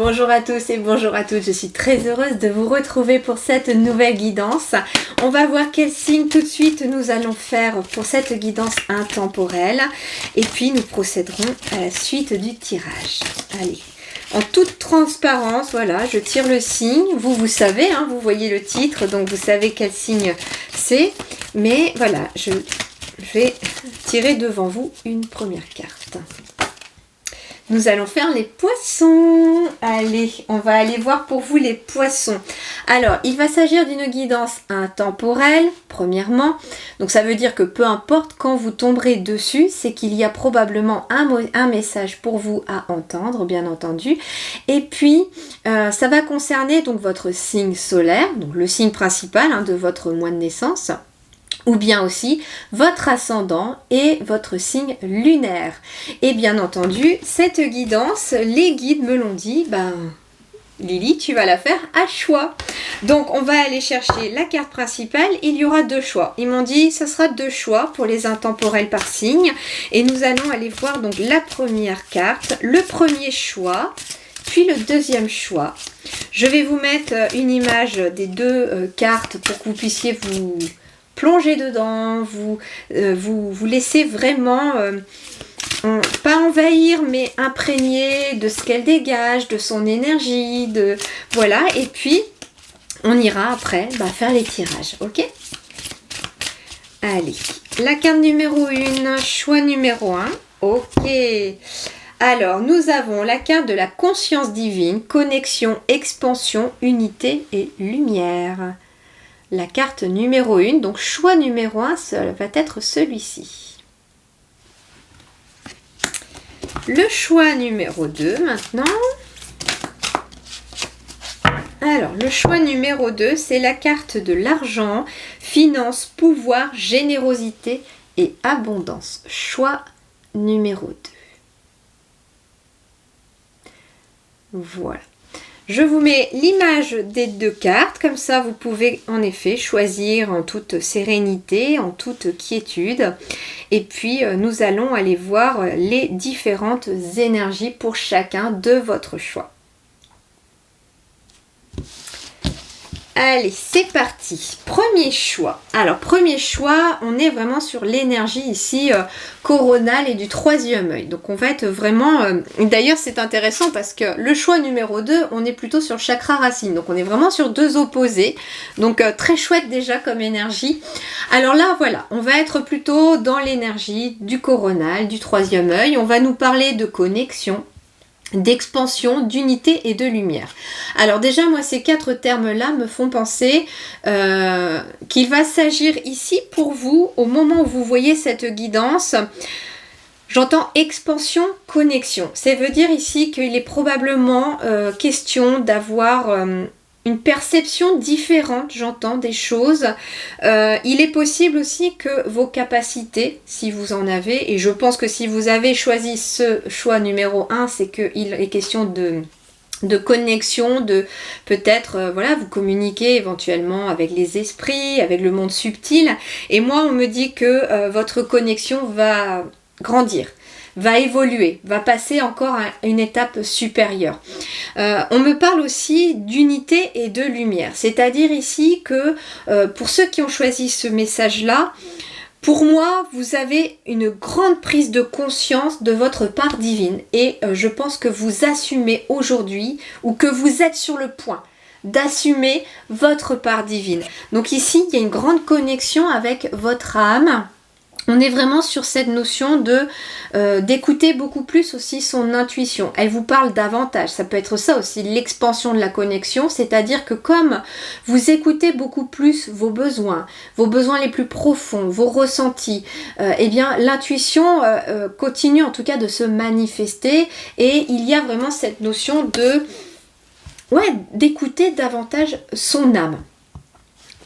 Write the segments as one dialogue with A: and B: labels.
A: Bonjour à tous et bonjour à toutes, je suis très heureuse de vous retrouver pour cette nouvelle guidance. On va voir quel signe tout de suite nous allons faire pour cette guidance intemporelle et puis nous procéderons à la suite du tirage. Allez, en toute transparence, voilà, je tire le signe, vous savez, hein, vous voyez le titre, donc vous savez quel signe c'est, mais voilà, je vais tirer devant vous une première carte. Nous allons faire les poissons. Allez, on va aller voir pour vous les poissons. Alors, il va s'agir d'une guidance intemporelle, premièrement. Donc, ça veut dire que peu importe quand vous tomberez dessus, c'est qu'il y a probablement un message pour vous à entendre, bien entendu. Et puis, ça va concerner donc votre signe solaire, donc le signe principal de votre mois de naissance. Ou bien aussi votre ascendant et votre signe lunaire. Et bien entendu, cette guidance, les guides me l'ont dit, Lily, tu vas la faire à choix. Donc on va aller chercher la carte principale, il y aura deux choix. Ils m'ont dit, ça sera deux choix pour les intemporels par signe. Et nous allons aller voir donc la première carte, le premier choix, puis le deuxième choix. Je vais vous mettre une image des deux cartes pour que vous puissiez vous plonger dedans, vous laissez vraiment, pas envahir, mais imprégner de ce qu'elle dégage, de son énergie, voilà, et puis on ira après faire les tirages, ok? Allez, la carte numéro 1, choix numéro 1, ok. Alors, nous avons la carte de la conscience divine, connexion, expansion, unité et lumière. La carte numéro 1, donc choix numéro 1, ça va être celui-ci. Le choix numéro 2 maintenant. Alors, le choix numéro 2, c'est la carte de l'argent, finance, pouvoir, générosité et abondance. Choix numéro 2. Voilà. Je vous mets l'image des deux cartes, comme ça vous pouvez en effet choisir en toute sérénité, en toute quiétude. Et puis nous allons aller voir les différentes énergies pour chacun de votre choix. Allez, c'est parti. Premier choix. Alors, premier choix, on est vraiment sur l'énergie ici coronale et du troisième œil. Donc, on va être vraiment... D'ailleurs, c'est intéressant parce que le choix numéro 2, on est plutôt sur le chakra racine. Donc, on est vraiment sur deux opposés. Donc, très chouette déjà comme énergie. Alors là, voilà, on va être plutôt dans l'énergie du coronal, du troisième œil. On va nous parler de connexion, d'expansion, d'unité et de lumière. Alors déjà, moi, ces quatre termes-là me font penser qu'il va s'agir ici pour vous, au moment où vous voyez cette guidance, j'entends expansion, connexion. Ça veut dire ici qu'il est probablement question d'avoir une perception différente, j'entends, des choses. Il est possible aussi que vos capacités, si vous en avez, et je pense que si vous avez choisi ce choix numéro 1, c'est qu'il est question de connexion, de peut-être, voilà, vous communiquez éventuellement avec les esprits, avec le monde subtil. Et moi, on me dit que votre connexion va grandir, va évoluer, va passer encore à une étape supérieure. On me parle aussi d'unité et de lumière, c'est-à-dire ici que pour ceux qui ont choisi ce message-là, pour moi, vous avez une grande prise de conscience de votre part divine et je pense que vous assumez aujourd'hui ou que vous êtes sur le point d'assumer votre part divine. Donc ici, il y a une grande connexion avec votre âme. On est vraiment sur cette notion d'écouter beaucoup plus aussi son intuition. Elle vous parle davantage. Ça peut être ça aussi, l'expansion de la connexion. C'est-à-dire que comme vous écoutez beaucoup plus vos besoins les plus profonds, vos ressentis, eh bien l'intuition continue en tout cas de se manifester. Et il y a vraiment cette notion d'écouter davantage son âme.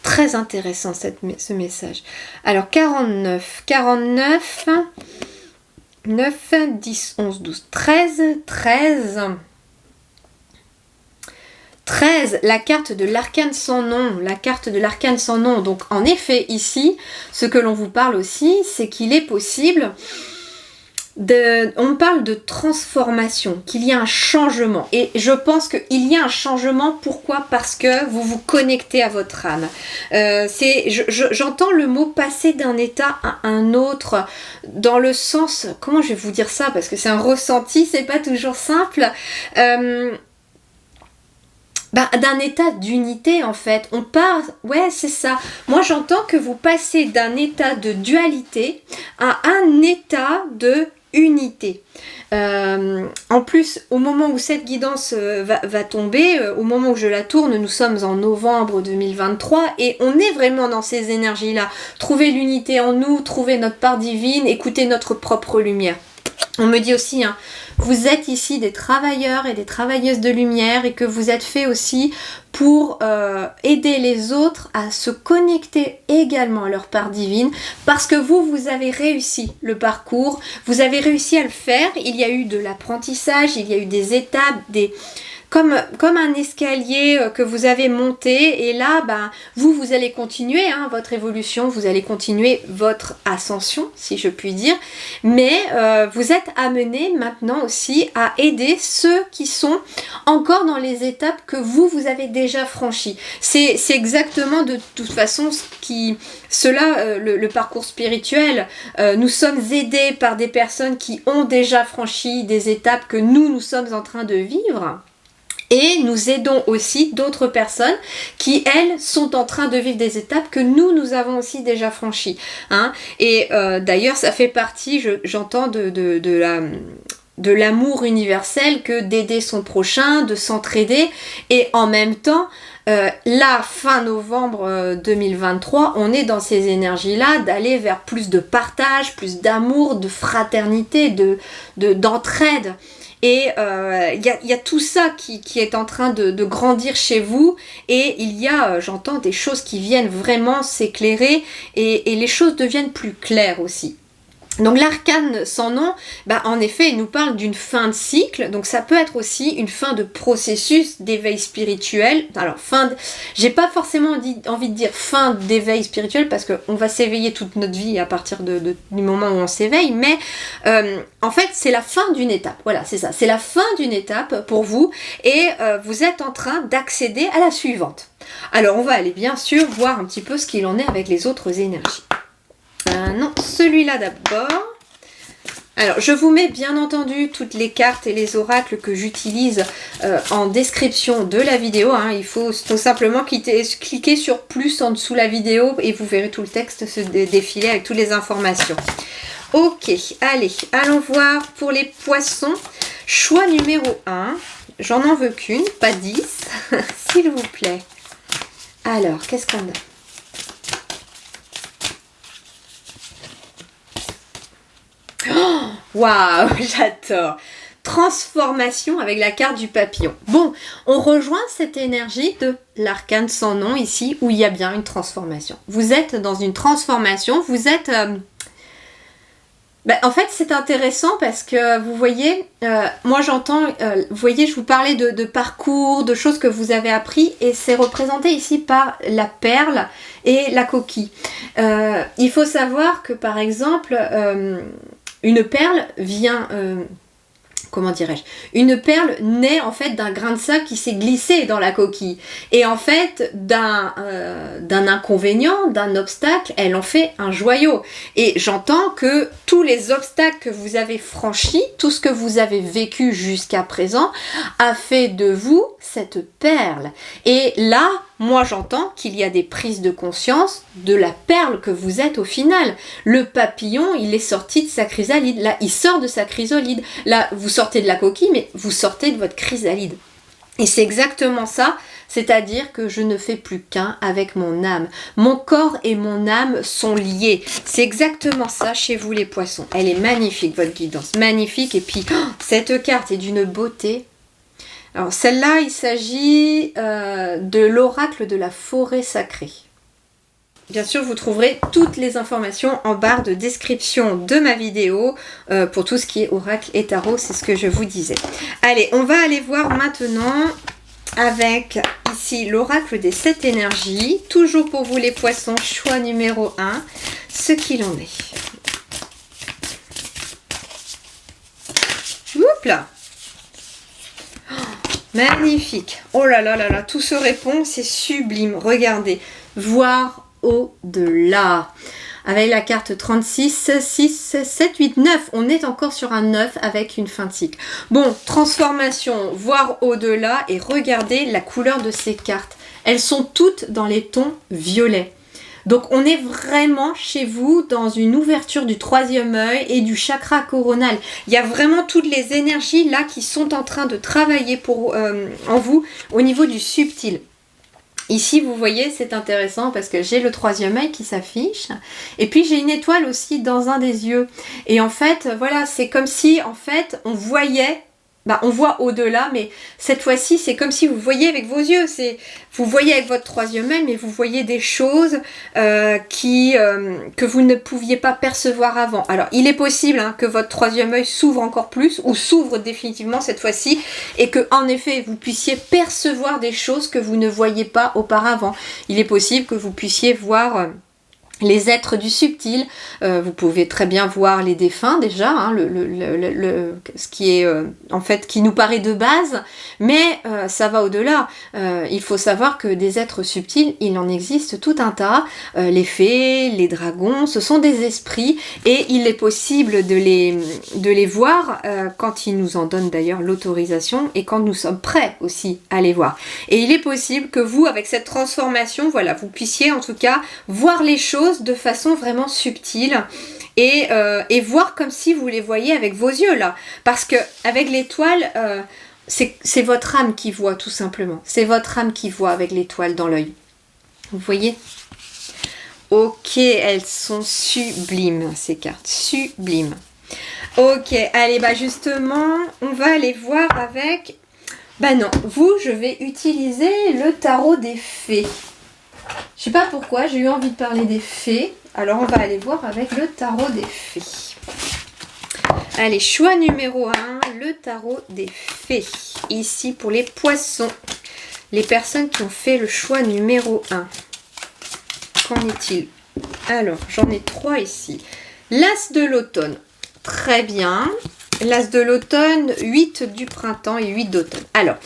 A: Très intéressant ce message. Alors 49, 9, 10, 11, 12, 13, 13, la carte de l'arcane sans nom, Donc en effet ici, ce que l'on vous parle aussi, c'est qu'il est possible On parle de transformation, qu'il y a un changement. Et je pense qu'il y a un changement. Pourquoi? Parce que vous vous connectez à votre âme. J'entends le mot passer d'un état à un autre, dans le sens, comment je vais vous dire ça? Parce que c'est un ressenti, c'est pas toujours simple. D'un état d'unité en fait. On part, ouais c'est ça. Moi j'entends que vous passez d'un état de dualité à un état de unité. En plus, au moment où cette guidance va tomber, au moment où je la tourne, nous sommes en novembre 2023 et on est vraiment dans ces énergies-là. Trouver l'unité en nous, trouver notre part divine, écouter notre propre lumière. On me dit aussi, hein, vous êtes ici des travailleurs et des travailleuses de lumière et que vous êtes fait aussi pour aider les autres à se connecter également à leur part divine parce que vous avez réussi le parcours, vous avez réussi à le faire, il y a eu de l'apprentissage, il y a eu des étapes, comme un escalier que vous avez monté et là vous allez continuer votre évolution, vous allez continuer votre ascension si je puis dire, mais vous êtes amené maintenant aussi à aider ceux qui sont encore dans les étapes que vous avez déjà franchies. C'est exactement de toute façon le parcours spirituel. Nous sommes aidés par des personnes qui ont déjà franchi des étapes que nous sommes en train de vivre. Et nous aidons aussi d'autres personnes qui, elles, sont en train de vivre des étapes que nous avons aussi déjà franchies. Et d'ailleurs, ça fait partie, j'entends, de l'amour universel que d'aider son prochain, de s'entraider. Et en même temps, là, fin novembre 2023, on est dans ces énergies-là d'aller vers plus de partage, plus d'amour, de fraternité, d'entraide. Et y a tout ça qui est en train de grandir chez vous et il y a, j'entends, des choses qui viennent vraiment s'éclairer et les choses deviennent plus claires aussi. Donc l'arcane sans nom, en effet, il nous parle d'une fin de cycle, donc ça peut être aussi une fin de processus d'éveil spirituel. Alors j'ai pas forcément envie de dire fin d'éveil spirituel parce qu'on va s'éveiller toute notre vie à partir du moment où on s'éveille, mais en fait c'est la fin d'une étape, voilà c'est ça, c'est la fin d'une étape pour vous et vous êtes en train d'accéder à la suivante. Alors on va aller bien sûr voir un petit peu ce qu'il en est avec les autres énergies. Non, celui-là d'abord. Alors, je vous mets bien entendu toutes les cartes et les oracles que j'utilise en description de la vidéo. Il faut tout simplement cliquer sur plus en dessous la vidéo et vous verrez tout le texte se défiler avec toutes les informations. Ok, allez, allons voir pour les poissons. Choix numéro 1. J'en en veux qu'une, pas 10, s'il vous plaît. Alors, qu'est-ce qu'on a ? Waouh, j'adore. Transformation avec la carte du papillon. Bon, on rejoint cette énergie de l'arcane sans nom ici où il y a bien une transformation. Vous êtes dans une transformation, vous êtes... en fait, c'est intéressant parce que vous voyez, moi j'entends, vous voyez, je vous parlais de parcours, de choses que vous avez appris et c'est représenté ici par la perle et la coquille. Il faut savoir que par exemple... une perle vient, comment dirais-je, une perle naît en fait d'un grain de sable qui s'est glissé dans la coquille. Et en fait, d'un inconvénient, d'un obstacle, elle en fait un joyau. Et j'entends que tous les obstacles que vous avez franchis, tout ce que vous avez vécu jusqu'à présent, a fait de vous cette perle. Et là, moi j'entends qu'il y a des prises de conscience de la perle que vous êtes au final. Le papillon, il est sorti de sa chrysalide. Là, il sort de sa chrysalide. Là, vous sortez de la coquille, mais vous sortez de votre chrysalide. Et c'est exactement ça, c'est-à-dire que je ne fais plus qu'un avec mon âme. Mon corps et mon âme sont liés. C'est exactement ça chez vous les poissons. Elle est magnifique, votre guidance. Magnifique. Et puis, cette carte est d'une beauté. Alors celle-là, il s'agit de l'oracle de la forêt sacrée. Bien sûr, vous trouverez toutes les informations en barre de description de ma vidéo pour tout ce qui est oracle et tarot, c'est ce que je vous disais. Allez, on va aller voir maintenant avec ici l'oracle des 7 énergies. Toujours pour vous les poissons, choix numéro 1, ce qu'il en est. Hop là. Magnifique. Oh là là là là, tout se répond, c'est sublime. Regardez, voir au-delà. Avec la carte 36, 6, 7, 8, 9. On est encore sur un 9 avec une fin de cycle. Bon, transformation, voir au-delà et regardez la couleur de ces cartes. Elles sont toutes dans les tons violets. Donc on est vraiment chez vous dans une ouverture du troisième œil et du chakra coronal. Il y a vraiment toutes les énergies là qui sont en train de travailler en vous au niveau du subtil. Ici, vous voyez, c'est intéressant parce que j'ai le troisième œil qui s'affiche. Et puis, j'ai une étoile aussi dans un des yeux. Et en fait, voilà, c'est comme si, en fait, on voyait... on voit au-delà, mais cette fois-ci, c'est comme si vous voyez avec vos yeux. Vous voyez avec votre troisième œil, mais vous voyez des choses que vous ne pouviez pas percevoir avant. Alors, il est possible que votre troisième œil s'ouvre encore plus, ou s'ouvre définitivement cette fois-ci, et que, en effet, vous puissiez percevoir des choses que vous ne voyiez pas auparavant. Il est possible que vous puissiez voir... les êtres du subtil, vous pouvez très bien voir les défunts déjà, ce qui est en fait qui nous paraît de base, mais ça va au-delà. Il faut savoir que des êtres subtils, il en existe tout un tas. Les fées, les dragons, ce sont des esprits et il est possible de les voir quand ils nous en donnent d'ailleurs l'autorisation et quand nous sommes prêts aussi à les voir. Et il est possible que vous, avec cette transformation, voilà, vous puissiez en tout cas voir les choses de façon vraiment subtile et voir comme si vous les voyez avec vos yeux là, parce que avec l'étoile c'est votre âme qui voit tout simplement, c'est votre âme qui voit avec l'étoile dans l'œil, vous voyez. Ok, elles sont sublimes ces cartes, sublimes. Ok, allez, justement on va aller voir avec non, je vais utiliser le tarot des fées. Je sais pas pourquoi, j'ai eu envie de parler des fées. Alors on va aller voir avec le tarot des fées. Allez, choix numéro 1, le tarot des fées. Ici pour les poissons. Les personnes qui ont fait le choix numéro 1. Qu'en est-il? Alors, j'en ai 3 ici. L'As de l'automne. Très bien. L'As de l'automne, 8 du printemps et 8 d'automne. Alors...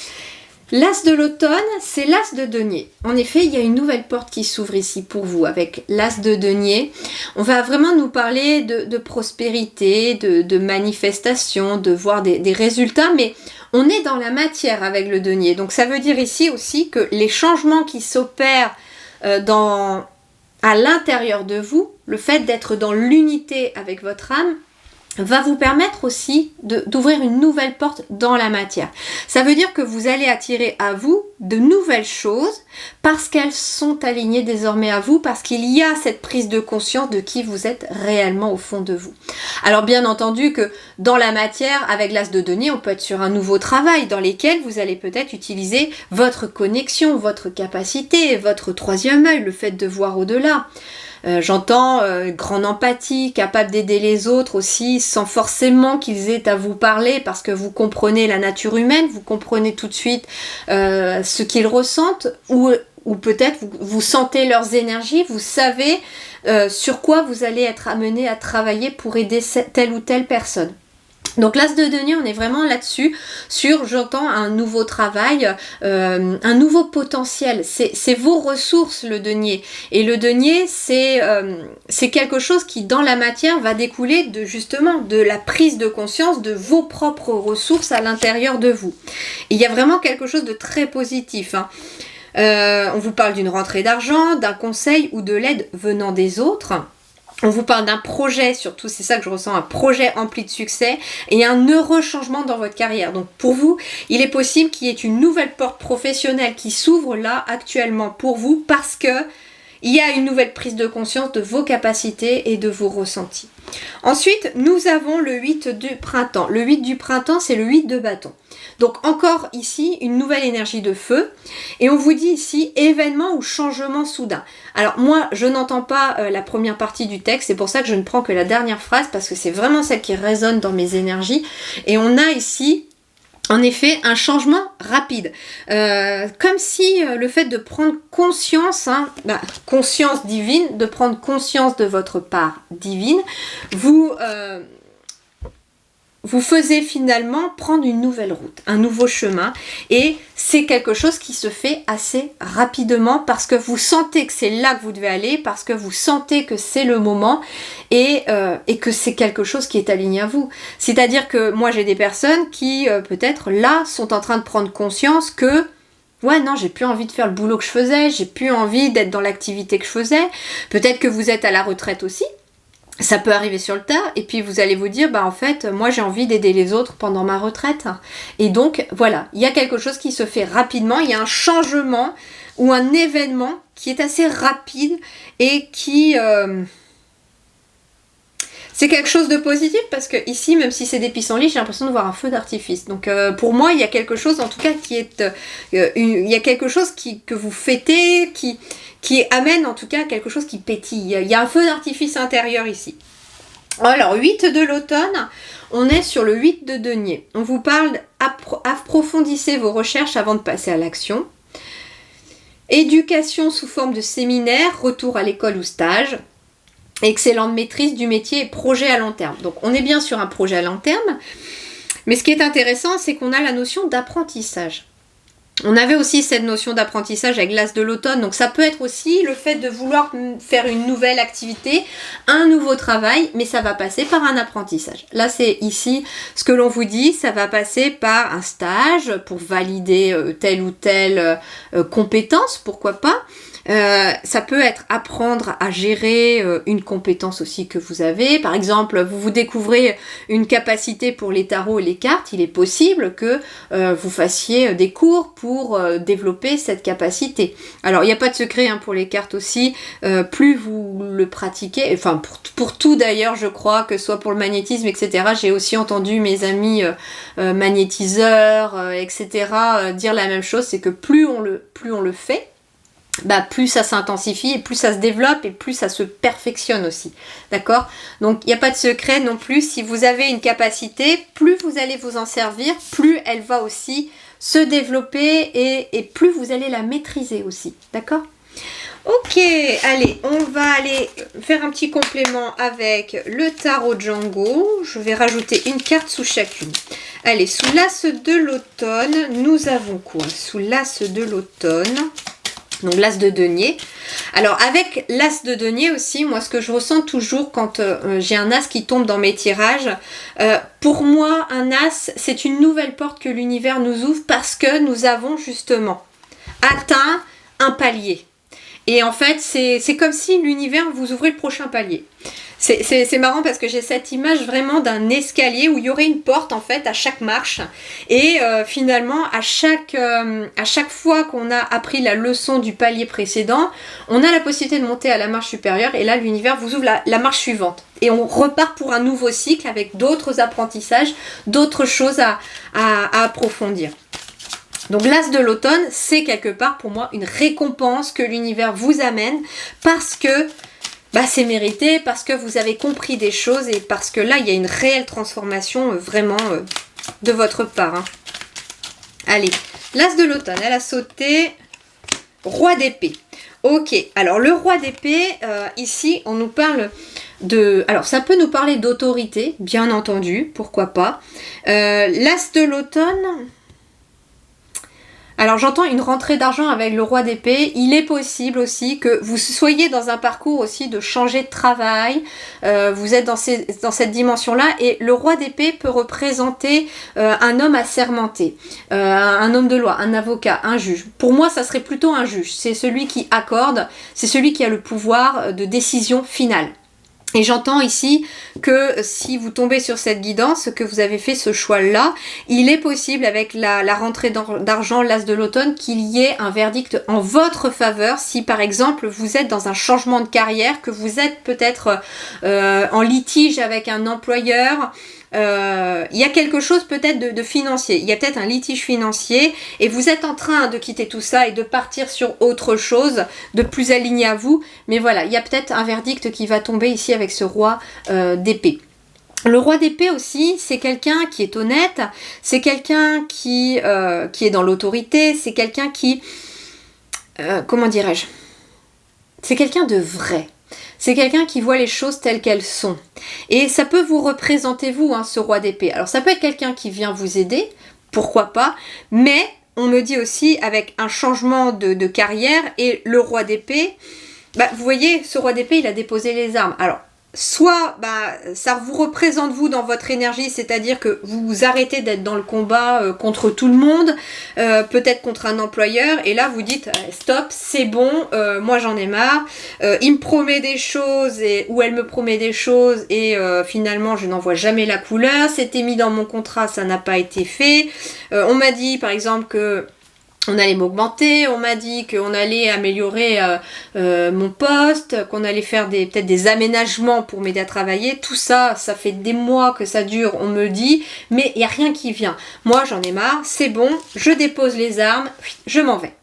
A: l'As de l'automne, c'est l'As de denier. En effet, il y a une nouvelle porte qui s'ouvre ici pour vous avec l'As de denier. On va vraiment nous parler de prospérité, de manifestation, de voir des résultats, mais on est dans la matière avec le denier. Donc ça veut dire ici aussi que les changements qui s'opèrent à l'intérieur de vous, le fait d'être dans l'unité avec votre âme, va vous permettre aussi d'ouvrir une nouvelle porte dans la matière. Ça veut dire que vous allez attirer à vous de nouvelles choses parce qu'elles sont alignées désormais à vous, parce qu'il y a cette prise de conscience de qui vous êtes réellement au fond de vous. Alors bien entendu que dans la matière, avec l'As de denier, on peut être sur un nouveau travail dans lequel vous allez peut-être utiliser votre connexion, votre capacité, votre troisième œil, le fait de voir au-delà. J'entends grande empathie, capable d'aider les autres aussi, sans forcément qu'ils aient à vous parler, parce que vous comprenez la nature humaine, vous comprenez tout de suite ce qu'ils ressentent, ou peut-être vous sentez leurs énergies, vous savez sur quoi vous allez être amené à travailler pour aider telle ou telle personne. Donc l'As de denier, on est vraiment là-dessus, j'entends un nouveau travail, un nouveau potentiel. C'est vos ressources, le denier. Et le denier, c'est quelque chose qui, dans la matière, va découler de la prise de conscience de vos propres ressources à l'intérieur de vous. Et il y a vraiment quelque chose de très positif. On vous parle d'une rentrée d'argent, d'un conseil ou de l'aide venant des autres. On vous parle d'un projet, surtout c'est ça que je ressens, un projet empli de succès et un heureux changement dans votre carrière. Donc pour vous, il est possible qu'il y ait une nouvelle porte professionnelle qui s'ouvre là actuellement pour vous parce que il y a une nouvelle prise de conscience de vos capacités et de vos ressentis. Ensuite, nous avons le 8 du printemps. Le 8 du printemps, c'est le 8 de bâton. Donc encore ici, une nouvelle énergie de feu. Et on vous dit ici, événement ou changement soudain. Alors moi, je n'entends pas la première partie du texte. C'est pour ça que je ne prends que la dernière phrase parce que c'est vraiment celle qui résonne dans mes énergies. Et on a ici... en effet, un changement rapide. Comme si le fait de prendre conscience, conscience divine, de prendre conscience de votre part divine, vous vous faisait finalement prendre une nouvelle route, un nouveau chemin, et c'est quelque chose qui se fait assez rapidement parce que vous sentez que c'est là que vous devez aller, parce que vous sentez que c'est le moment et que c'est quelque chose qui est aligné à vous. C'est-à-dire que moi j'ai des personnes qui peut-être là sont en train de prendre conscience que ouais, non, j'ai plus envie de faire le boulot que je faisais, j'ai plus envie d'être dans l'activité que je faisais. Peut-être que vous êtes à la retraite aussi. Ça peut arriver sur le tard, et puis vous allez vous dire, bah en fait, moi j'ai envie d'aider les autres pendant ma retraite. Et donc, voilà, il y a quelque chose qui se fait rapidement, il y a un changement ou un événement qui est assez rapide et qui... C'est quelque chose de positif parce que ici, même si c'est des pissenlits, j'ai l'impression de voir un feu d'artifice. Donc pour moi, il y a quelque chose, en tout cas, qui est, il y a quelque chose que vous fêtez, qui amène en tout cas quelque chose qui pétille. Il y a un feu d'artifice intérieur ici. Alors 8 de l'automne, on est sur le 8 de denier. On vous parle approfondissez vos recherches avant de passer à l'action. Éducation sous forme de séminaire, retour à l'école ou stage. Excellente maîtrise du métier et projet à long terme. Donc on est bien sur un projet à long terme, mais ce qui est intéressant, c'est qu'on a la notion d'apprentissage. On avait aussi cette notion d'apprentissage avec l'as de l'automne, donc ça peut être aussi le fait de vouloir faire une nouvelle activité, un nouveau travail, mais ça va passer par un apprentissage. Là c'est ici ce que l'on vous dit, ça va passer par un stage pour valider telle ou telle compétence, pourquoi pas. Ça peut être apprendre à gérer une compétence aussi que vous avez. Par exemple, vous découvrez une capacité pour les tarots et les cartes. Il est possible que vous fassiez des cours pour développer cette capacité. Alors, il n'y a pas de secret pour les cartes aussi. Plus vous le pratiquez, enfin pour tout d'ailleurs, je crois, que ce soit pour le magnétisme, etc. J'ai aussi entendu mes amis magnétiseurs, etc. dire la même chose, c'est que plus on le fait, bah, plus ça s'intensifie et plus ça se développe et plus ça se perfectionne aussi. D'accord ? Donc il n'y a pas de secret non plus. Si vous avez une capacité, plus vous allez vous en servir, plus elle va aussi se développer et plus vous allez la maîtriser aussi. D'accord ? Ok, allez, on va aller faire un petit complément avec le tarot Django. Je vais rajouter une carte sous chacune. Allez, sous l'as de l'automne, nous avons quoi ? Sous l'as de l'automne... Donc l'as de denier. Alors avec l'as de denier aussi, moi ce que je ressens toujours quand j'ai un as qui tombe dans mes tirages, pour moi un as c'est une nouvelle porte que l'univers nous ouvre parce que nous avons justement atteint un palier. Et en fait c'est comme si l'univers vous ouvrait le prochain palier. C'est marrant parce que j'ai cette image vraiment d'un escalier où il y aurait une porte en fait à chaque marche et finalement à chaque fois qu'on a appris la leçon du palier précédent, on a la possibilité de monter à la marche supérieure et là l'univers vous ouvre la marche suivante et on repart pour un nouveau cycle avec d'autres apprentissages, d'autres choses à approfondir. Donc l'as de l'automne, c'est quelque part pour moi une récompense que l'univers vous amène parce que c'est mérité, parce que vous avez compris des choses et parce que là, il y a une réelle transformation vraiment de votre part. Allez, l'as de l'automne, elle a sauté roi d'épée. Ok, alors le roi d'épée, ici, on nous parle de... Alors, ça peut nous parler d'autorité, bien entendu, pourquoi pas. L'as de l'automne... Alors j'entends une rentrée d'argent avec le roi d'épée. Il est possible aussi que vous soyez dans un parcours aussi de changer de travail. Vous êtes dans cette dimension-là et le roi d'épée peut représenter un homme assermenté, un homme de loi, un avocat, un juge. Pour moi, ça serait plutôt un juge. C'est celui qui accorde, c'est celui qui a le pouvoir de décision finale. Et j'entends ici que si vous tombez sur cette guidance, que vous avez fait ce choix-là, il est possible avec la rentrée d'argent, l'as de l'automne, qu'il y ait un verdict en votre faveur si par exemple vous êtes dans un changement de carrière, que vous êtes peut-être en litige avec un employeur. Il y a quelque chose peut-être de financier, il y a peut-être un litige financier et vous êtes en train de quitter tout ça et de partir sur autre chose de plus aligné à vous, mais voilà, il y a peut-être un verdict qui va tomber ici avec ce roi d'épée. Le roi d'épée aussi, c'est quelqu'un qui est honnête, c'est quelqu'un qui est dans l'autorité, c'est quelqu'un qui, comment dirais-je, c'est quelqu'un de vrai. C'est quelqu'un qui voit les choses telles qu'elles sont. Et ça peut vous représenter vous, hein, ce roi d'épée. Alors ça peut être quelqu'un qui vient vous aider, pourquoi pas, mais on me dit aussi avec un changement de carrière et le roi d'épée, vous voyez, ce roi d'épée, il a déposé les armes. Alors, soit ça vous représente vous dans votre énergie, c'est-à-dire que vous arrêtez d'être dans le combat contre tout le monde, peut-être contre un employeur, et là vous dites stop, c'est bon, moi j'en ai marre, il me promet des choses ou elle me promet des choses et finalement je n'en vois jamais la couleur, c'était mis dans mon contrat, ça n'a pas été fait, on m'a dit par exemple que on allait m'augmenter, on m'a dit qu'on allait améliorer mon poste, qu'on allait faire peut-être des aménagements pour m'aider à travailler. Tout ça, ça fait des mois que ça dure, on me dit, mais il n'y a rien qui vient. Moi, j'en ai marre, c'est bon, je dépose les armes, je m'en vais.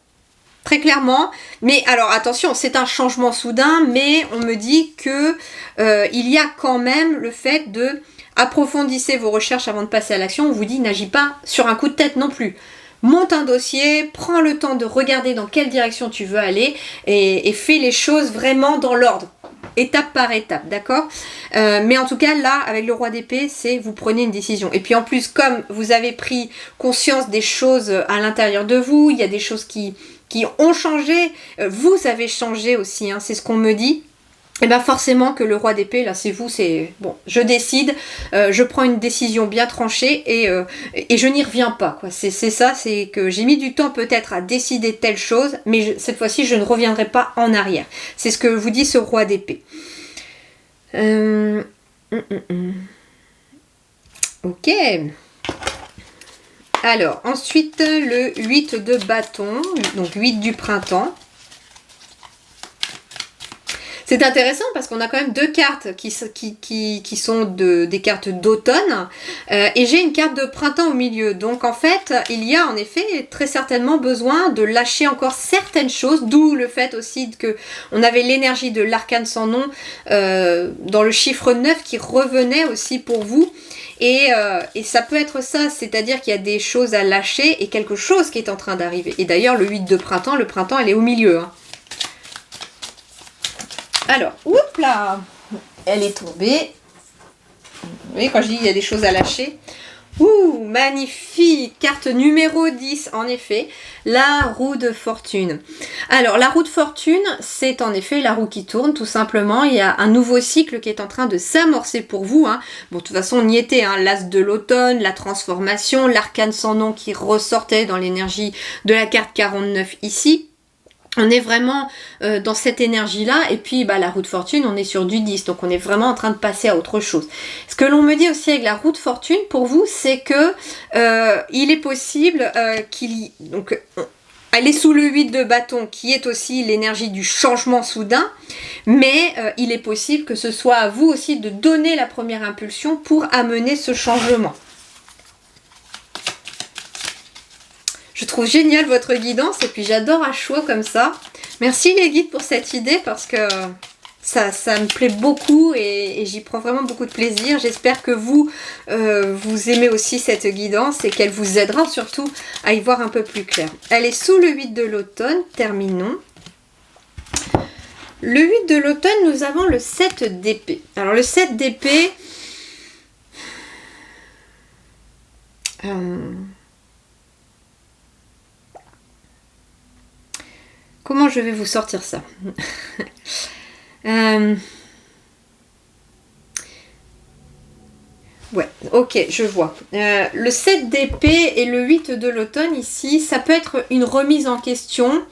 A: Très clairement, mais alors attention, c'est un changement soudain, mais on me dit que il y a quand même le fait de approfondissez vos recherches avant de passer à l'action. On vous dit, n'agis pas sur un coup de tête non plus. Monte un dossier, prends le temps de regarder dans quelle direction tu veux aller et fais les choses vraiment dans l'ordre, étape par étape, d'accord? Mais en tout cas, là, avec le roi d'épée, c'est vous prenez une décision. Et puis en plus, comme vous avez pris conscience des choses à l'intérieur de vous, il y a des choses qui ont changé, vous avez changé aussi, hein, c'est ce qu'on me dit. Et bien forcément que le roi d'épée, là c'est vous, c'est bon, je décide, je prends une décision bien tranchée et je n'y reviens pas, quoi. C'est ça, c'est que j'ai mis du temps peut-être à décider telle chose, mais cette fois-ci je ne reviendrai pas en arrière. C'est ce que vous dit ce roi d'épée. Ok. Alors, ensuite le 8 de bâton, donc 8 du printemps. C'est intéressant parce qu'on a quand même deux cartes qui sont des cartes d'automne et j'ai une carte de printemps au milieu. Donc en fait, il y a en effet très certainement besoin de lâcher encore certaines choses, d'où le fait aussi que on avait l'énergie de l'arcane sans nom dans le chiffre 9 qui revenait aussi pour vous. Et ça peut être ça, c'est-à-dire qu'il y a des choses à lâcher et quelque chose qui est en train d'arriver. Et d'ailleurs, le 8 de printemps, le printemps, elle est au milieu, hein. Alors, oups là, elle est tombée. Vous voyez, quand je dis il y a des choses à lâcher. Ouh, magnifique, carte numéro 10, en effet, la roue de fortune. Alors, la roue de fortune, c'est en effet la roue qui tourne, tout simplement. Il y a un nouveau cycle qui est en train de s'amorcer pour vous, hein. Bon, de toute façon, on y était, hein, l'as de l'automne, la transformation, l'arcane sans nom qui ressortait dans l'énergie de la carte 49 ici. On est vraiment dans cette énergie-là, et puis la roue de fortune, on est sur du 10, donc on est vraiment en train de passer à autre chose. Ce que l'on me dit aussi avec la roue de fortune, pour vous, c'est que il est possible donc elle est sous le 8 de bâton, qui est aussi l'énergie du changement soudain, mais il est possible que ce soit à vous aussi de donner la première impulsion pour amener ce changement. Je trouve génial votre guidance et puis j'adore à chaud comme ça. Merci les guides pour cette idée parce que ça me plaît beaucoup et j'y prends vraiment beaucoup de plaisir. J'espère que vous aimez aussi cette guidance et qu'elle vous aidera surtout à y voir un peu plus clair. Elle est sous le 8 de l'automne, terminons. Le 8 de l'automne, nous avons le 7 d'épée. Alors le 7 d'épée... Comment je vais vous sortir ça? Ouais, ok, je vois. Le 7 d'épée et le 8 de l'automne ici, ça peut être une remise en question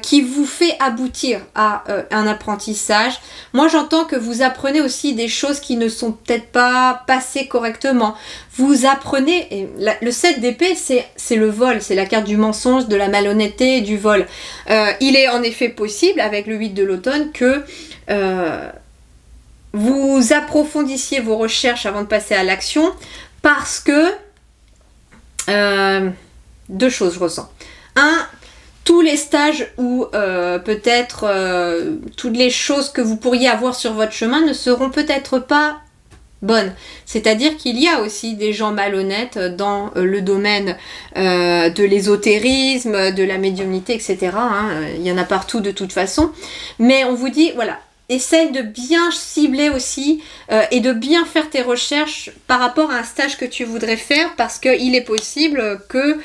A: qui vous fait aboutir à un apprentissage. Moi, j'entends que vous apprenez aussi des choses qui ne sont peut-être pas passées correctement. Vous apprenez, et le 7 d'épée, c'est le vol, c'est la carte du mensonge, de la malhonnêteté et du vol. Il est en effet possible, avec le 8 de l'automne, que vous approfondissiez vos recherches avant de passer à l'action, parce que deux choses je ressens. Tous les stages ou peut-être toutes les choses que vous pourriez avoir sur votre chemin ne seront peut-être pas bonnes. C'est-à-dire qu'il y a aussi des gens malhonnêtes dans le domaine de l'ésotérisme, de la médiumnité, etc. Hein. Il y en a partout de toute façon. Mais on vous dit, voilà, essaye de bien cibler aussi et de bien faire tes recherches par rapport à un stage que tu voudrais faire, parce qu'il est possible que...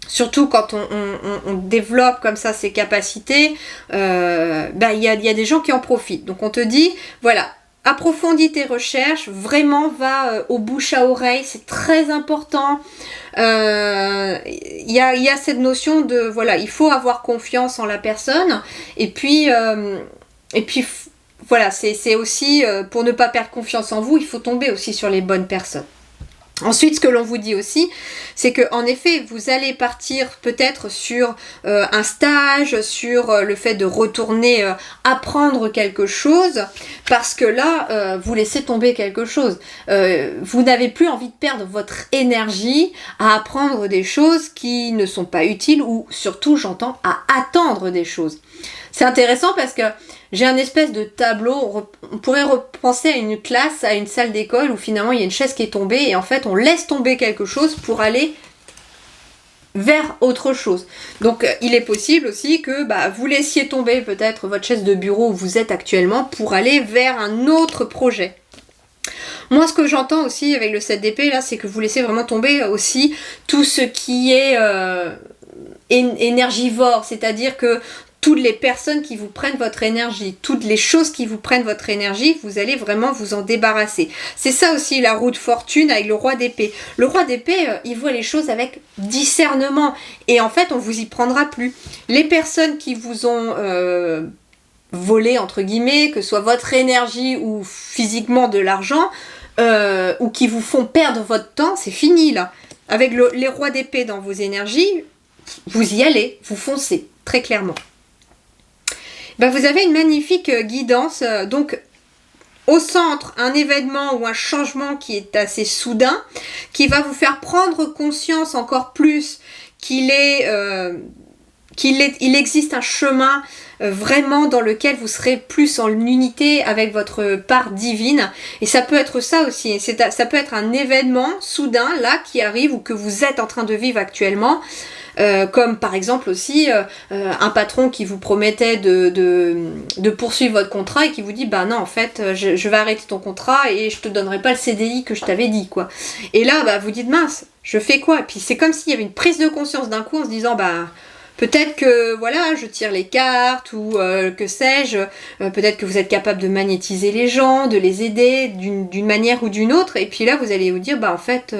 A: surtout quand on développe comme ça ses capacités, il y a des gens qui en profitent. Donc on te dit, voilà, approfondis tes recherches, vraiment va au bouche à oreille, c'est très important. Il y a cette notion de, voilà, il faut avoir confiance en la personne. Et puis voilà, c'est aussi, pour ne pas perdre confiance en vous, il faut tomber aussi sur les bonnes personnes. Ensuite, ce que l'on vous dit aussi, c'est que en effet, vous allez partir peut-être sur un stage, sur le fait de retourner apprendre quelque chose, parce que là, vous laissez tomber quelque chose. Vous n'avez plus envie de perdre votre énergie à apprendre des choses qui ne sont pas utiles, ou surtout, j'entends, à attendre des choses. C'est intéressant parce que j'ai un espèce de tableau, on pourrait repenser à une classe, à une salle d'école où finalement il y a une chaise qui est tombée et en fait on laisse tomber quelque chose pour aller vers autre chose. Donc il est possible aussi que vous laissiez tomber peut-être votre chaise de bureau où vous êtes actuellement pour aller vers un autre projet. Moi, ce que j'entends aussi avec le 7 d'épée là, c'est que vous laissez vraiment tomber aussi tout ce qui est énergivore, c'est-à-dire que toutes les personnes qui vous prennent votre énergie, toutes les choses qui vous prennent votre énergie, vous allez vraiment vous en débarrasser. C'est ça aussi la roue de fortune avec le roi d'épée. Le roi d'épée, il voit les choses avec discernement et en fait, on vous y prendra plus. Les personnes qui vous ont volé, entre guillemets, que ce soit votre énergie ou physiquement de l'argent, ou qui vous font perdre votre temps, c'est fini là. Avec les rois d'épée dans vos énergies, vous y allez, vous foncez, très clairement. Vous avez une magnifique guidance, donc au centre, un événement ou un changement qui est assez soudain, qui va vous faire prendre conscience encore plus qu'il existe un chemin vraiment dans lequel vous serez plus en unité avec votre part divine. Et ça peut être ça aussi, ça peut être un événement soudain là qui arrive ou que vous êtes en train de vivre actuellement. Comme par exemple aussi un patron qui vous promettait de poursuivre votre contrat et qui vous dit non en fait je vais arrêter ton contrat et je te donnerai pas le CDI que je t'avais dit quoi. Et là vous dites mince, je fais quoi? Et puis c'est comme s'il y avait une prise de conscience d'un coup en se disant peut-être que voilà, je tire les cartes ou que sais-je, peut-être que vous êtes capable de magnétiser les gens, de les aider d'une manière ou d'une autre, et puis là vous allez vous dire en fait